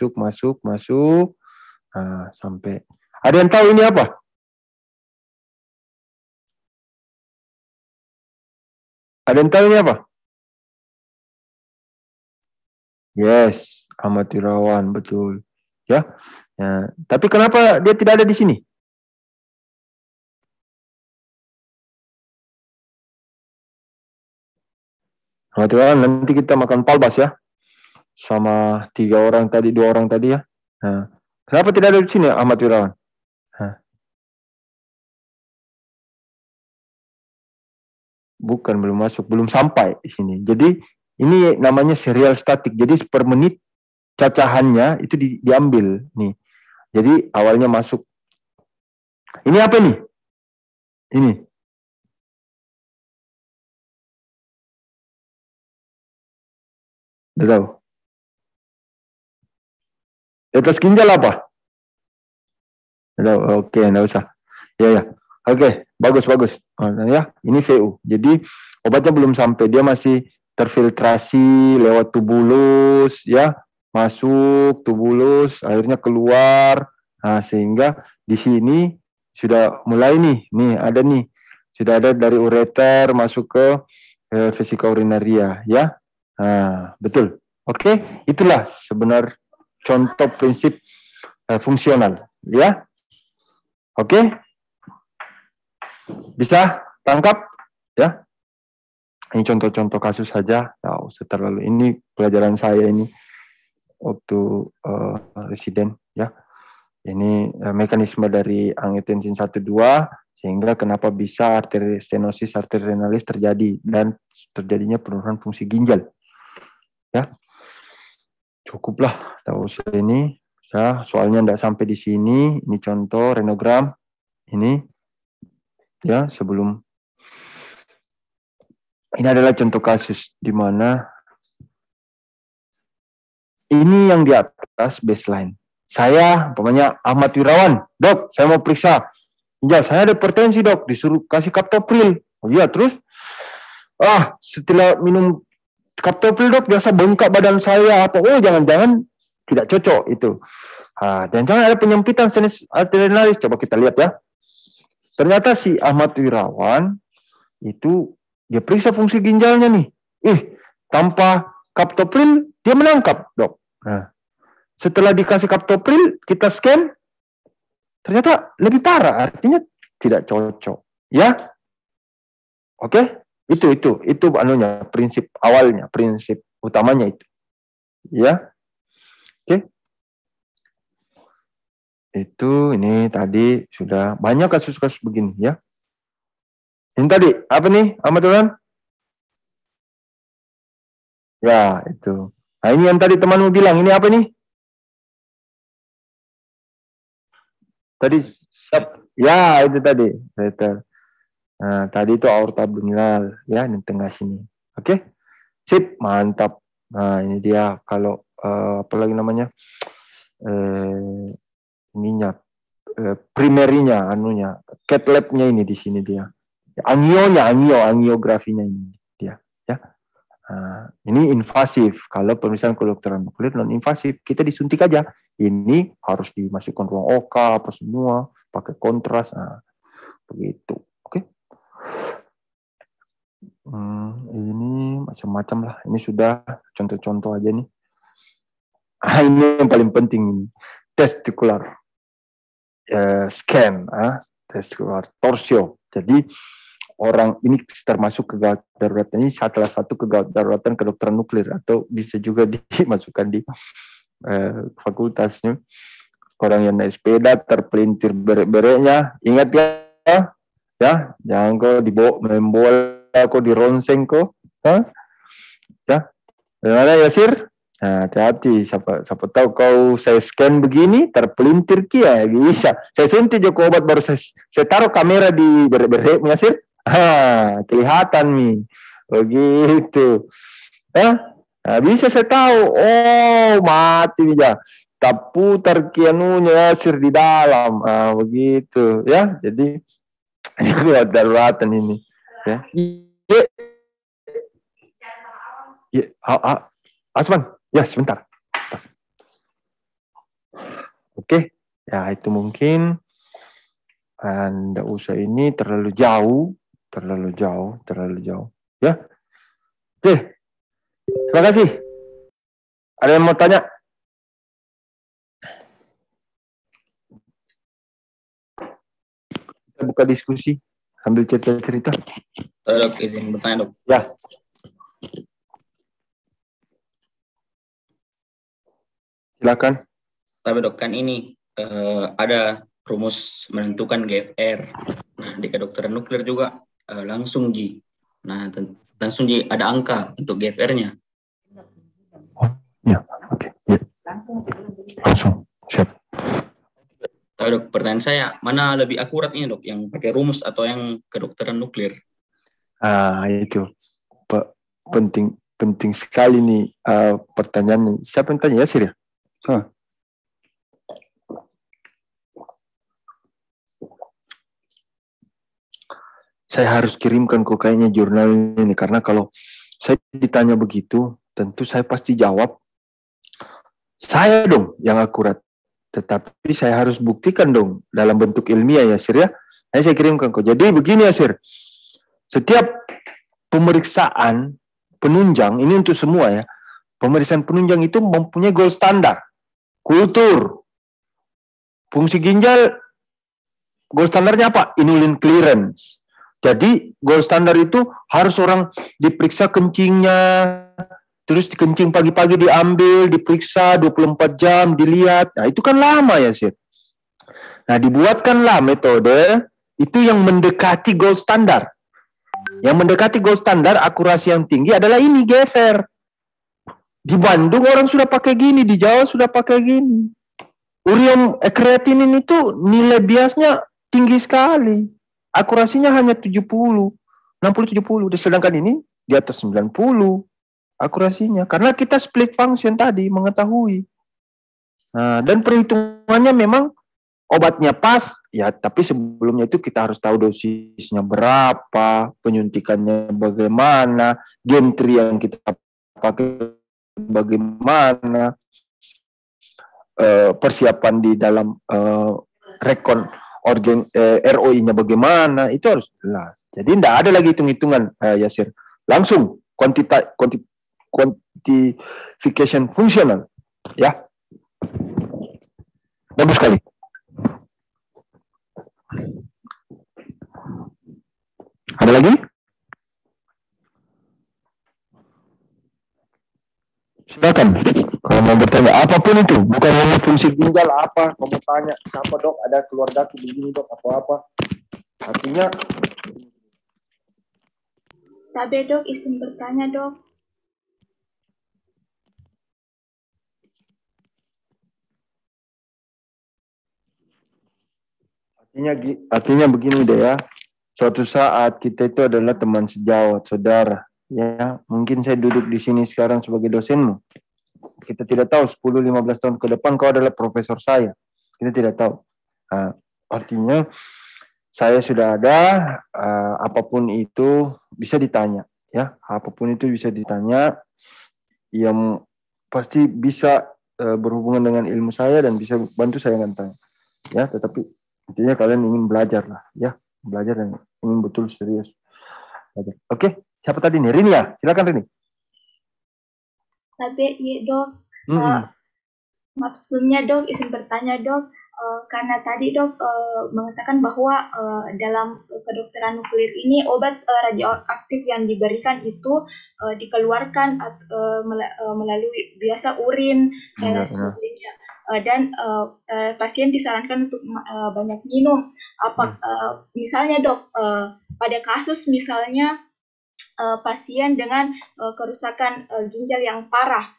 sampai. Ada yang tahu ini apa? Ada yang tahu ini apa? Yes, Ahmad Wirawan, betul. Ya. Nah, tapi kenapa dia tidak ada di sini? Ahmad Wirawan, nanti kita makan palbas ya. Sama 2 orang tadi ya. Nah, kenapa tidak ada di sini Ahmad Wirawan? Bukan, belum masuk, belum sampai di sini. Jadi ini namanya serial statik. Jadi per menit cacahannya itu diambil nih. Jadi awalnya masuk. Ini apa nih? Ini. Udah tahu? Di atas ginjal apa? Udah, oke, enggak usah. Ya. Oke, bagus. Ya, ini VU. Jadi obatnya belum sampai, dia masih terfiltrasi lewat tubulus, ya, masuk tubulus, akhirnya keluar. Nah, sehingga di sini sudah mulai nih ada nih, sudah ada dari ureter masuk ke vesika urinaria, ya. Nah, betul. Oke, itulah sebenar contoh prinsip fungsional, ya. Oke. Bisa tangkap ya. Ini contoh-contoh kasus saja, tahu terlalu ini pelajaran saya ini waktu residen ya. Ini mekanisme dari angiotensin 1-2 sehingga kenapa bisa arteri stenosis arteri renalis terjadi dan terjadinya penurunan fungsi ginjal. Ya. Cukuplah tahu ini. Ya, soalnya tidak sampai di sini. Ini contoh renogram ini. Ya, sebelum ini adalah contoh kasus di mana ini yang di atas baseline. Saya, umpamanya Ahmad Wirawan, dok, saya mau periksa ginjal, saya ada hipertensi dok, disuruh kasih kaptopril. Oh iya, terus setelah minum kaptopril dok, biasa bengkak badan saya atau jangan-jangan tidak cocok itu. Dan jangan ada penyempitan stenosis arteri renalis. Coba kita lihat ya. Ternyata si Ahmad Wirawan itu dia periksa fungsi ginjalnya nih. Tanpa kaptopril dia menangkap, dok. Nah, setelah dikasih kaptopril, kita scan, ternyata lebih parah, artinya tidak cocok. Ya, oke? Itu anunya, prinsip awalnya, prinsip utamanya itu. Ya, oke? Itu ini tadi sudah banyak kasus-kasus begini ya. Ini tadi apa nih Ahmad Wirawan? Ya itu. Nah ini yang tadi temanmu bilang ini apa nih? Tadi ya itu tadi. Nah tadi itu aorta abdominal ya di tengah sini. Oke, sip, mantap. Nah ini dia kalau apa lagi namanya? Ininya primerinya anunya cat lab-nya ini di sini dia. Angiografinya ini dia ya. Nah, ini invasif. Kalau pemeriksaan kedokteran nuklir non invasif kita disuntik aja. Ini harus dimasukkan ruang oka apa semua pakai kontras. Nah, begitu. Oke. Ini macam-macam lah. Ini sudah contoh-contoh aja nih. Ini yang paling penting ini. Testicular scan, testicular torsio. Jadi orang ini termasuk kegawat darurat ini salah satu kegawat daruratan kedokteran nuklir atau bisa juga dimasukkan di fakultasnya. Orang yang naik sepeda terpelintir beret-beretnya, ingat ya, jangan kau dibawa main bola, kau dironseng kau, ya. Gimana Yasir? Nah, hati-hati, siapa tahu kau saya scan begini terpelintir kia bisa. Saya suntik joko obat baru saya taruh kamera di berek mengasir. Kelihatan nih. Begitu. Nah, bisa saya tahu. Oh, mati dia. Tak putar kianunya sir di dalam. Begitu ya. Jadi ini kuat daruratan ini. Ya. Asman. Ya, sebentar. Oke, ya itu mungkin Anda usah ini terlalu jauh. Ya, oke. Terima kasih. Ada yang mau tanya? Kita buka diskusi sambil cerita-cerita. Dok, izin bertanya, Dok. Ya. Silakan. Tapi Dok, kan ini ada rumus menentukan GFR. Nah, di kedokteran nuklir juga langsung Nah, langsung ada angka untuk GFR-nya. Ya, oke. Ya. Langsung, siap. Tapi Dok, pertanyaan saya, mana lebih akurat ini Dok, yang pakai rumus atau yang kedokteran nuklir? Itu penting sekali nih pertanyaan. Siapa yang tanya ya, Sir? Saya harus kirimkan kok kayaknya jurnal ini, karena kalau saya ditanya begitu, tentu saya pasti jawab saya dong yang akurat. Tetapi saya harus buktikan dong dalam bentuk ilmiah ya, Sir ya. Nah, saya kirimkan kok. Jadi begini ya, Sir. Setiap pemeriksaan penunjang, ini untuk semua ya. Pemeriksaan penunjang itu mempunyai gold standar. Kultur. Fungsi ginjal, gold standarnya apa? Inulin clearance. Jadi gold standar itu harus orang diperiksa kencingnya, terus kencing pagi-pagi diambil, diperiksa 24 jam, dilihat. Nah, itu kan lama ya, Sir. Nah, dibuatkanlah metode itu yang mendekati gold standar. Yang mendekati gold standar, akurasi yang tinggi adalah ini, GFR. Di Bandung orang sudah pakai gini, di Jawa sudah pakai gini. Urium kreatinin itu nilai biasnya tinggi sekali. Akurasinya hanya 70, 60-70. Sedangkan ini di atas 90 akurasinya. Karena kita split function tadi, mengetahui. Nah, dan perhitungannya memang obatnya pas, ya, tapi sebelumnya itu kita harus tahu dosisnya berapa, penyuntikannya bagaimana, gentry yang kita pakai bagaimana, persiapan di dalam rekon ROI-nya bagaimana, itu harus jelas. Jadi tidak ada lagi hitung-hitungan, Yasir. Langsung quantification fungsional, ya. Bagus sekali. Ada lagi? Silakan. Kalau mau bertanya apapun itu, bukan hanya fungsi ginjal apa, kamu tanya siapa dok, ada keluar daki begini dok, atau apa. Artinya. Tabe dok, izin bertanya dok. Artinya begini deh ya. Suatu saat kita itu adalah teman sejawat, saudara. Ya, mungkin saya duduk di sini sekarang sebagai dosenmu. Kita tidak tahu 10-15 tahun ke depan kau adalah profesor saya. Kita tidak tahu. Nah, artinya saya sudah ada, apapun itu bisa ditanya, ya. Apapun itu bisa ditanya, yang pasti bisa berhubungan dengan ilmu saya dan bisa bantu saya dengan tanya. Ya, tetapi intinya kalian ingin belajar lah, ya. Belajar dan ingin betul serius belajar. Oke, siapa tadi nih? Rini ya? Silakan Rini. Tapi iya dok, maaf sebelumnya dok, izin bertanya dok, karena tadi dok mengatakan bahwa dalam kedokteran nuklir ini obat radioaktif yang diberikan itu dikeluarkan melalui biasa urin dan sebagainya. Dan pasien disarankan untuk banyak minum. Misalnya dok, pada kasus misalnya pasien dengan kerusakan ginjal yang parah,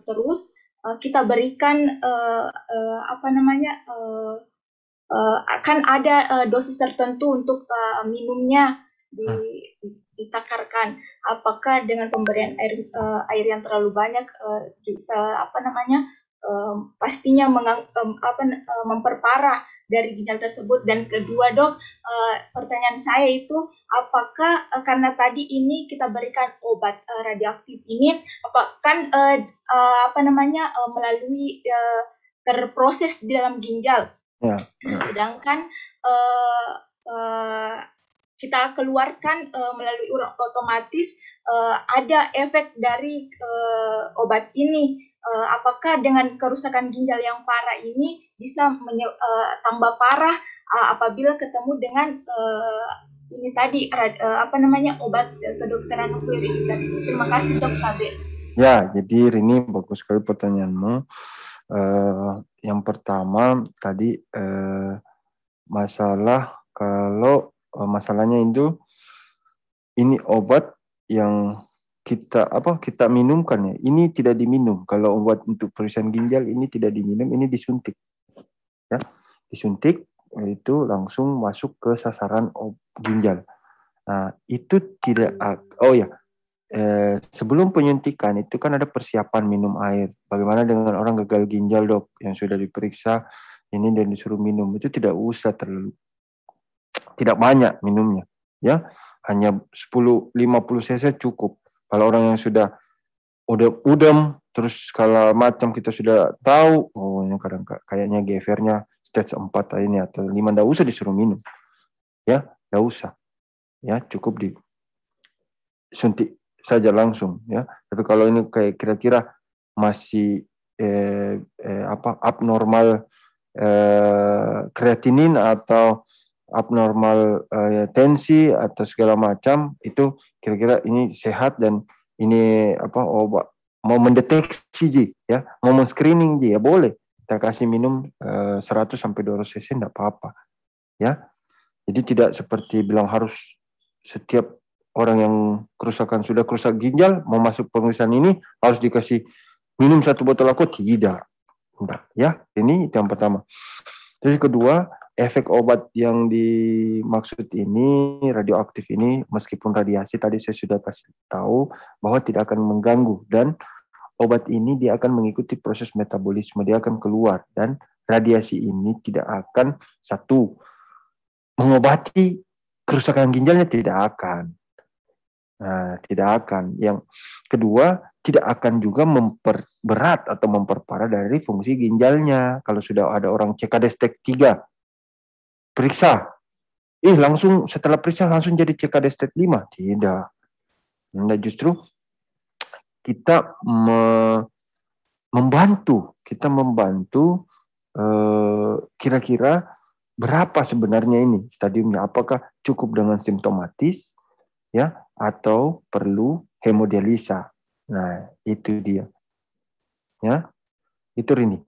Terus kita berikan akan ada dosis tertentu untuk minumnya ditakarkan. Apakah dengan pemberian air yang terlalu banyak pastinya memperparah dari ginjal tersebut. Dan kedua dok, pertanyaan saya itu apakah karena tadi ini kita berikan obat radioaktif ini, melalui terproses di dalam ginjal. Ya. Sedangkan kita keluarkan melalui urat otomatis, ada efek dari obat ini. Apakah dengan kerusakan ginjal yang parah ini bisa tambah parah apabila ketemu dengan ini tadi obat kedokteran nuklir ini tadi. Terima kasih dok Tabe. Ya, jadi Rini bagus sekali pertanyaanmu. Yang pertama tadi masalah kalau masalahnya itu ini obat yang kita minumkan ya, ini tidak diminum. Kalau obat untuk pemeriksaan ginjal ini tidak diminum, ini disuntik. Ya, disuntik itu langsung masuk ke sasaran ginjal. Nah, itu tidak sebelum penyuntikan itu kan ada persiapan minum air. Bagaimana dengan orang gagal ginjal dok yang sudah diperiksa ini dan disuruh minum, itu tidak usah tidak banyak minumnya, ya hanya 10-50 cc cukup. Kalau orang yang sudah udem terus segala macam kita sudah tahu, yang kadang kayaknya GFR-nya stage 4 ini atau 5, tidak usah disuruh minum, ya tidak usah, ya cukup disuntik saja langsung, ya. Tapi kalau ini kayak kira-kira masih abnormal kreatinin atau abnormal tensi atau segala macam, itu kira-kira ini sehat dan ini obat mau mendeteksi ya, mau men-screening ya boleh kita kasih minum 100 sampai 200 cc enggak apa-apa, ya. Jadi tidak seperti bilang harus setiap orang yang sudah kerusak ginjal mau masuk pemeriksaan ini harus dikasih minum 1 botol aku, tidak. Enggak, ya. Ini yang pertama. Terus kedua, efek obat yang dimaksud ini radioaktif ini meskipun radiasi tadi saya sudah kasih tahu bahwa tidak akan mengganggu, dan obat ini dia akan mengikuti proses metabolisme, dia akan keluar, dan radiasi ini tidak akan mengobati kerusakan ginjalnya, tidak akan. Nah, tidak akan. Yang kedua, tidak akan juga memperberat atau memperparah dari fungsi ginjalnya. Kalau sudah ada orang CKD stage 3, periksa, langsung setelah periksa langsung jadi CKD stage 5, tidak. Nah, justru kita membantu kira-kira berapa sebenarnya ini stadiumnya, apakah cukup dengan simptomatis, ya, atau perlu hemodialisa. Nah, itu dia. Ya. Itu Rini.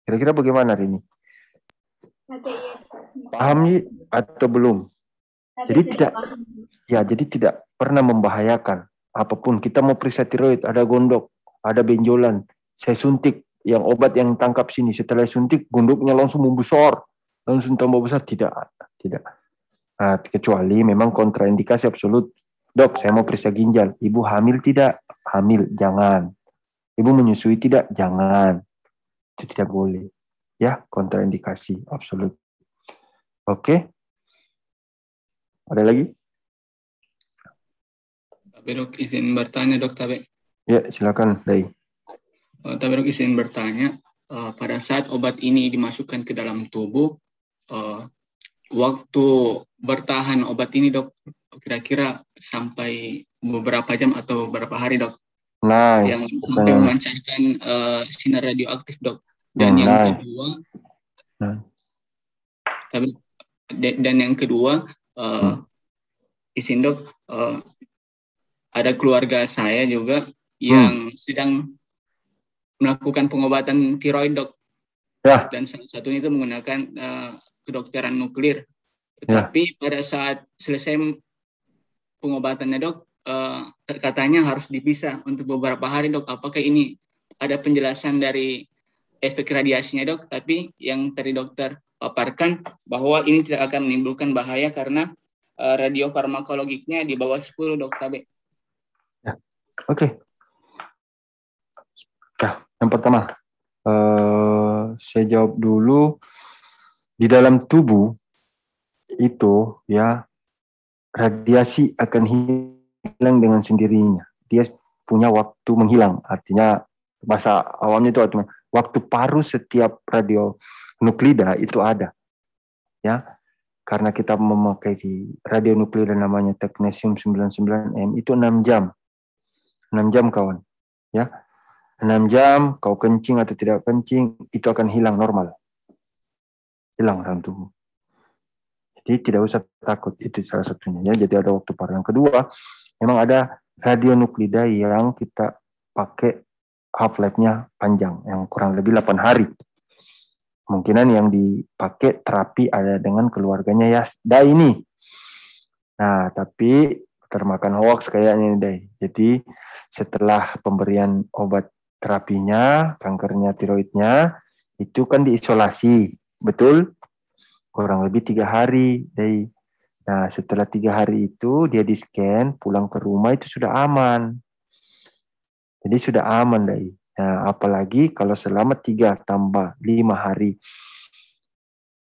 Kira-kira bagaimana Rini? Paham atau belum? Jadi tidak pernah membahayakan apapun. Kita mau periksa tiroid, ada gondok, ada benjolan, saya suntik yang obat yang tangkap sini, setelah suntik gondoknya langsung membesar, langsung tambah besar, tidak. Nah, kecuali memang kontraindikasi absolut. Dok, saya mau periksa ginjal. Ibu hamil tidak? Hamil, jangan. Ibu menyusui tidak? Jangan. Itu tidak boleh. Ya, kontraindikasi absolut. Oke. Ada lagi? Tapi dok, izin bertanya dok, Tabe. Ya, silakan, Dai. Tapi dok, izin bertanya, pada saat obat ini dimasukkan ke dalam tubuh, waktu bertahan obat ini dok, kira-kira sampai beberapa jam atau beberapa hari dok? Nice. Yang sampai memancarkan sinar radioaktif dok. Dan yang kedua, dan yang kedua, izin dok, ada keluarga saya juga yang sedang melakukan pengobatan tiroid dok. Ya. Dan salah satunya itu menggunakan kedokteran nuklir. Tetapi pada saat selesai pengobatannya dok, katanya harus dipisah untuk beberapa hari, Dok. Apakah ini ada penjelasan dari efek radiasinya, Dok? Tapi yang tadi dokter paparkan bahwa ini tidak akan menimbulkan bahaya karena radiofarmakologiknya di bawah 10, Dok. Tabe. Ya. Oke. Nah, yang pertama, saya jawab dulu. Di dalam tubuh itu ya radiasi akan hilang dengan sendirinya. Dia punya waktu menghilang. Artinya bahasa awamnya itu artinya waktu paruh setiap radionuklida itu ada. Ya. Karena kita memakai di radionuklida namanya teknesium 99M itu 6 jam. 6 jam kawan. Ya. 6 jam kau kencing atau tidak kencing itu akan hilang normal. Hilang dalam tubuh. Jadi tidak usah takut, itu salah satunya ya. Jadi ada waktu paruh. Yang kedua, memang ada radionuklida yang kita pakai half-life-nya panjang, yang kurang lebih 8 hari. Kemungkinan yang dipakai terapi ada dengan keluarganya Yasda ini. Nah, tapi termakan hoax kayaknya Dai. Jadi setelah pemberian obat terapinya, kankernya tiroidnya, itu kan diisolasi, betul? Kurang lebih 3 hari, Dai. Nah, setelah 3 hari itu dia di-scan, pulang ke rumah itu sudah aman. Jadi sudah aman, Dai. Nah, apalagi kalau selama 3 tambah 5 hari,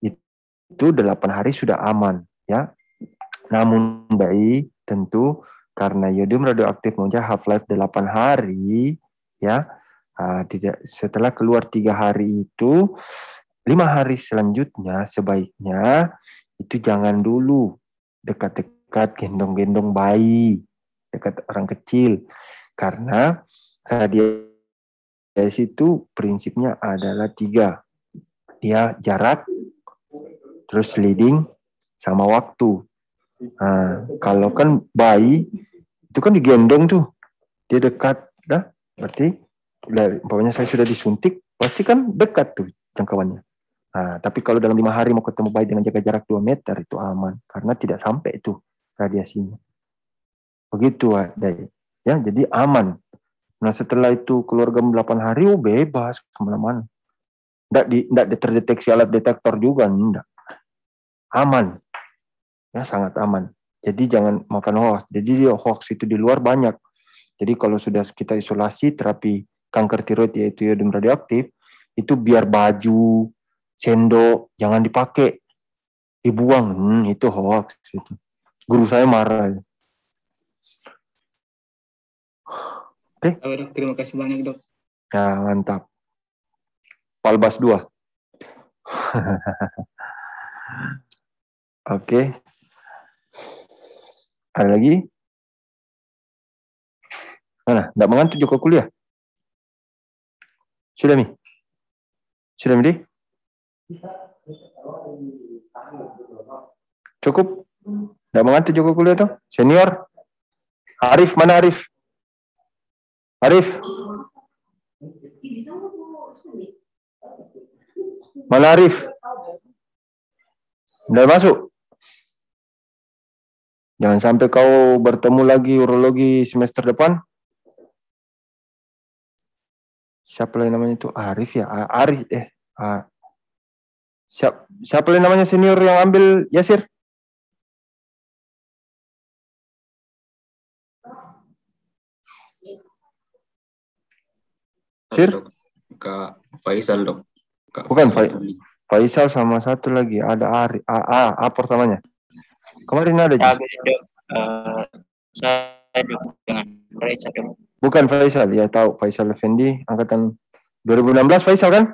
itu 8 hari sudah aman, ya. Namun, Dai, tentu karena yodium radioaktif punya half-life 8 hari, ya. Setelah keluar 3 hari itu, 5 hari selanjutnya sebaiknya itu jangan dulu dekat-dekat gendong-gendong bayi, dekat orang kecil. Karena radiasi itu prinsipnya adalah 3. Dia jarak, terus leading, sama waktu. Nah, kalau kan bayi, itu kan digendong tuh. Dia dekat, dah. Berarti, umpamanya saya sudah disuntik, pasti kan dekat tuh jangkauannya. Nah, tapi kalau dalam 5 hari mau ketemu bayi dengan jaga jarak 2 meter itu aman karena tidak sampai itu radiasinya. Begitu, Dai. Ya, jadi aman. Nah, setelah itu keluarga 8 hari bebas kemana-mana. Tidak terdeteksi alat detektor juga, enggak. Aman. Ya, sangat aman. Jadi jangan makan hoax. Jadi hoax itu di luar banyak. Jadi kalau sudah kita isolasi terapi kanker tiroid yaitu yodium radioaktif, itu biar baju sendok jangan dipakai, dibuang. Itu hoax itu. Guru saya marah. Oke. Dok, terima kasih banyak, Dok. Ya, mantap. Palbas 2. Oke. Ada lagi? Mana? Tidak mengantuk juga kuliah? Sudah, Mi? Sudah, Mi? Cukup? Tidak mengantuk juga kuliah tuh? Senior? Arif, mana Arif? Arif? Mana Arif? Udah masuk? Jangan sampai kau bertemu lagi urologi semester depan. Siapa lagi namanya itu? Arif ya? Arif siapa lagi namanya senior yang ambil Yasir? Sir? Kak Faisal, Dok. Bukan Faisal sama satu lagi. Ada Arif. Apa namanya? Kemarin ada. Saya dengan Faisal. Bukan Faisal, ya tahu Faisal Effendi angkatan 2016 Faisal kan?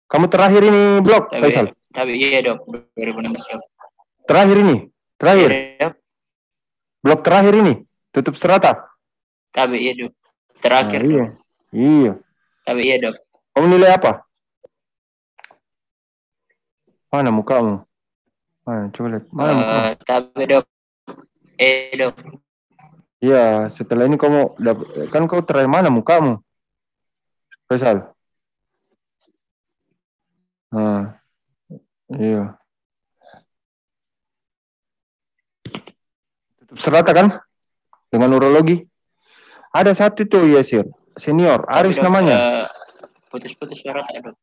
Kamu terakhir ini blog Faisal? Tapi iya, Dok, 2016, Dok. Terakhir ini? Terakhir? Iya, blog terakhir ini? Tutup serata? Tapi iya, Dok. Terakhir. Iya. Iya. Tapi iya, Dok. Kamu nilai apa? Mana mukamu? Mana, coba lihat. Mana mukamu? Tapi, Dok. Dok. Iya, setelah ini kamu kan kau terakhir mana mukamu? Faisal. Iya. Serata kan? Dengan urologi. Ada satu tuh Yasir, senior, Tapi Aris dok, namanya. putus-putus suara tak dok?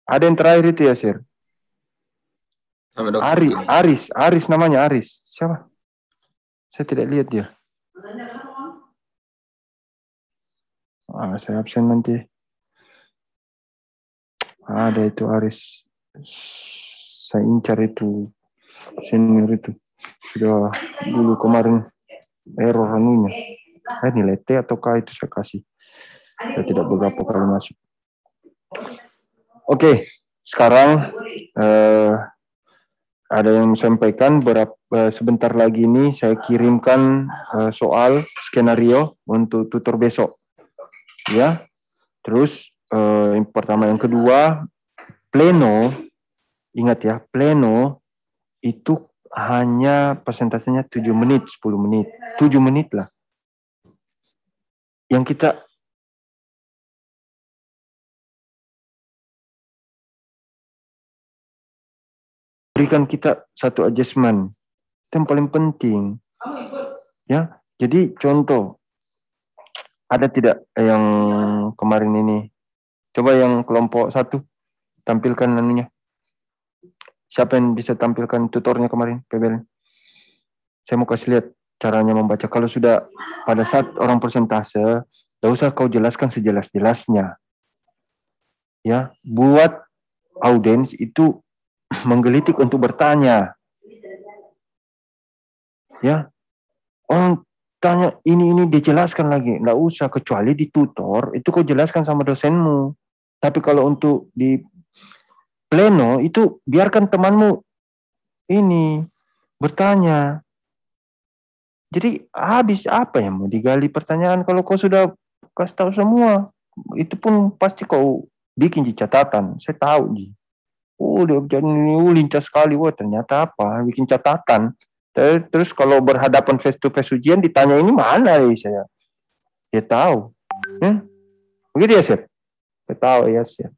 Ada yang terakhir itu Yasir. Sama dokter. Aris namanya Aris. Siapa? Saya tidak lihat dia. Saya absen nanti. Ada itu Aris. Saya incar itu senior itu. Sudah dulu kemarin error anunya. Nilai T ataukah itu saya kasih. Saya tidak beberapa kali masuk. Oke, sekarang ada yang sampaikan sebentar lagi ini saya kirimkan soal skenario untuk tutor besok. Ya. Terus yang pertama, yang kedua, pleno. Ingat ya, pleno itu hanya persentasenya 7 menit, 10 menit. 7 menit lah. Yang kita berikan kita satu adjustment. Itu yang paling penting. Ya, jadi contoh. Ada tidak yang kemarin ini? Coba yang kelompok 1 tampilkan anunya. Siapa yang bisa tampilkan tutornya kemarin, PBL? Saya mau kasih lihat caranya membaca. Kalau sudah pada saat orang persentase, tidak usah kau jelaskan sejelas-jelasnya. Ya, buat audiens itu menggelitik untuk bertanya. Ya, orang tanya ini dijelaskan lagi. Nggak usah, kecuali di tutor, itu kau jelaskan sama dosenmu. Tapi kalau untuk di pleno, itu biarkan temanmu ini bertanya. Jadi habis apa yang mau digali pertanyaan kalau kau sudah kasih tahu semua. Itu pun pasti kau bikin di catatan. Saya tahu Ji. Dia jadi lincah sekali. Wah, ternyata apa? Bikin catatan. Terus kalau berhadapan face to face ujian ditanya ini mana saya? Ya tahu. Begitu ya, Sir? Saya tahu ya, Sir.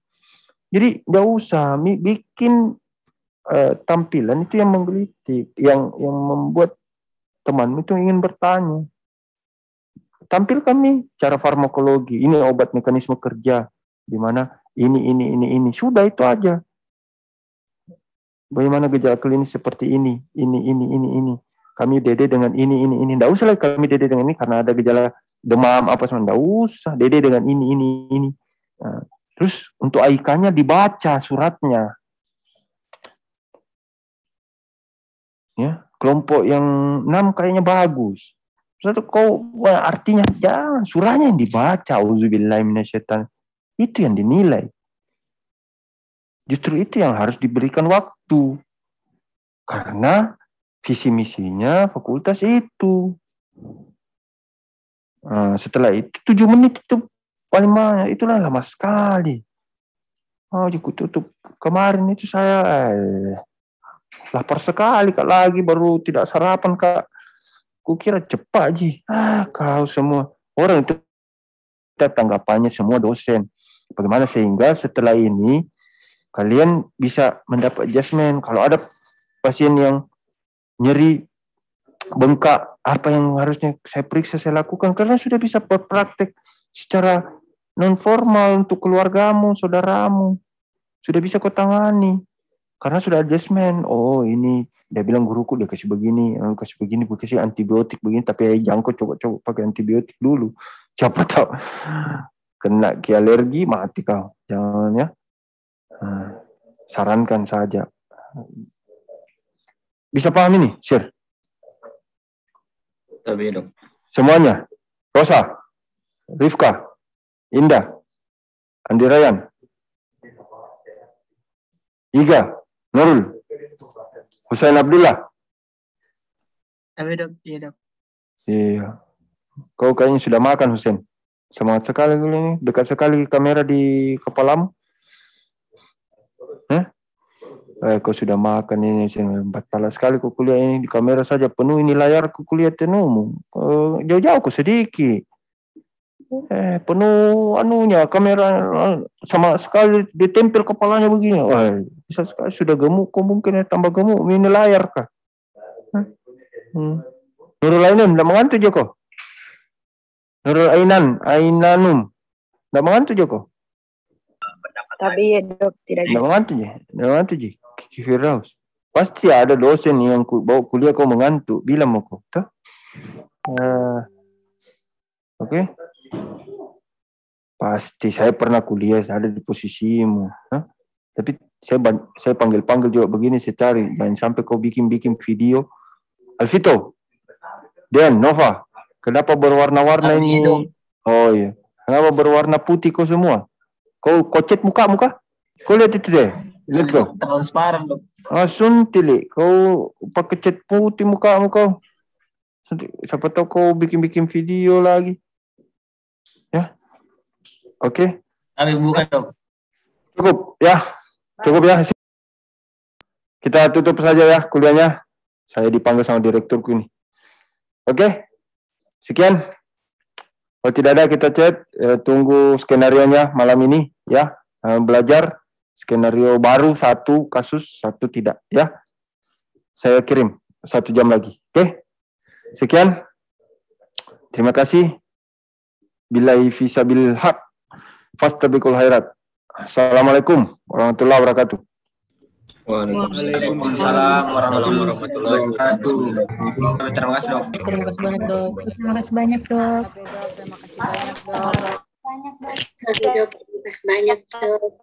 Jadi nggak usah bikin tampilan itu yang menggelitik, yang membuat teman itu ingin bertanya. Tampilkan nih cara farmakologi, ini obat mekanisme kerja, di mana ini. Sudah itu aja. Bagaimana gejala klinis seperti ini. Kami DD dengan ini. Nggak usah lagi kami DD dengan ini karena ada gejala demam apa semua. Nggak usah DD dengan ini. Nah, terus untuk AIK-nya dibaca suratnya. Ya, kelompok yang 6 kayaknya bagus. Satu artinya jangan surahnya yang dibaca. Auzubillahi minasyaitan. Itu yang dinilai. Justru itu yang harus diberikan waktu. Karena visi misinya fakultas itu. Nah, setelah itu 7 menit itu paling banyak. Itulah lama sekali. Tutup kemarin itu saya lapar sekali Kak, lagi baru tidak sarapan Kak. Kukira cepat Ji. Kau semua orang itu tanggapannya semua dosen. Bagaimana sehingga setelah ini kalian bisa mendapat adjustment. Kalau ada pasien yang nyeri bengkak, apa yang harusnya saya periksa, saya lakukan. Karena sudah bisa berpraktek secara non formal untuk keluargamu, saudaramu. Sudah bisa kau tangani. Karena sudah adjustment. Oh ini, dia bilang guruku dia kasih begini, kasih antibiotik begini, tapi jangan kau coba pakai antibiotik dulu. Siapa tahu kena ke alergi mati kau. Jangan ya. Sarankan saja. Bisa paham ini, Sir? Tapi dok. Semuanya. Rosa, Rifka, Indah, Andi Ryan, Iga, Nurul, Husain Abdullah. Tapi dok, iya dok. Iya. Kau kayaknya sudah makan, Husain. Semangat sekali ini. Dekat sekali kamera di kepalamu. Kau sudah makan ini. Batal sekali kau kuliah ini. Di kamera saja penuh ini layar kau kuliah tenumu. Jauh-jauh kau sedikit. Penuh anunya kamera sama sekali ditempel kepalanya begini. Bisa sekali sudah gemuk kok mungkin tambah gemuk ini layar kah? Nurul Ainun, tidak mengantuk Joko. Nurul Ainanum, tidak mengantuk Joko. Tapi ya dok, tidak Tidak mengantuk je, tidak mengantuk je. Kiki Firdaus. Pasti ada dosen yang bawa kuliah kau mengantuk, bilang mau kau. Oke. Pasti saya pernah kuliah, saya ada di posisimu. Tapi saya panggil juga begini, saya cari. Jangan sampai kau bikin video. Alvito, Dan, Nova, kenapa berwarna-warna ini? Oh iya, kenapa berwarna putih kau semua? Kau cat muka? Kau lihat itu deh. Lihat kau. Transparan dok. Suntili, kau pakai cat putih mukamu kau. Siapa tahu kau bikin video lagi. Ya, oke. Tapi bukan dok. Cukup ya. Kita tutup saja ya kuliahnya. Saya dipanggil sama direkturku ini. Oke, sekian. Kalau tidak ada kita chat, tunggu skenario-nya malam ini ya. Belajar skenario baru, 1 kasus, 1 tidak ya. Saya kirim 1 jam lagi. Oke, sekian. Terima kasih. Billahi fisabil haq. Fastabiqul khairat. Assalamualaikum warahmatullahi wabarakatuh. Waalaikumsalam warahmatullahi wabarakatuh. Terima kasih dok. Terima kasih banyak dok. Terima kasih banyak dok. Terima kasih banyak dok. Terima kasih banyak dok.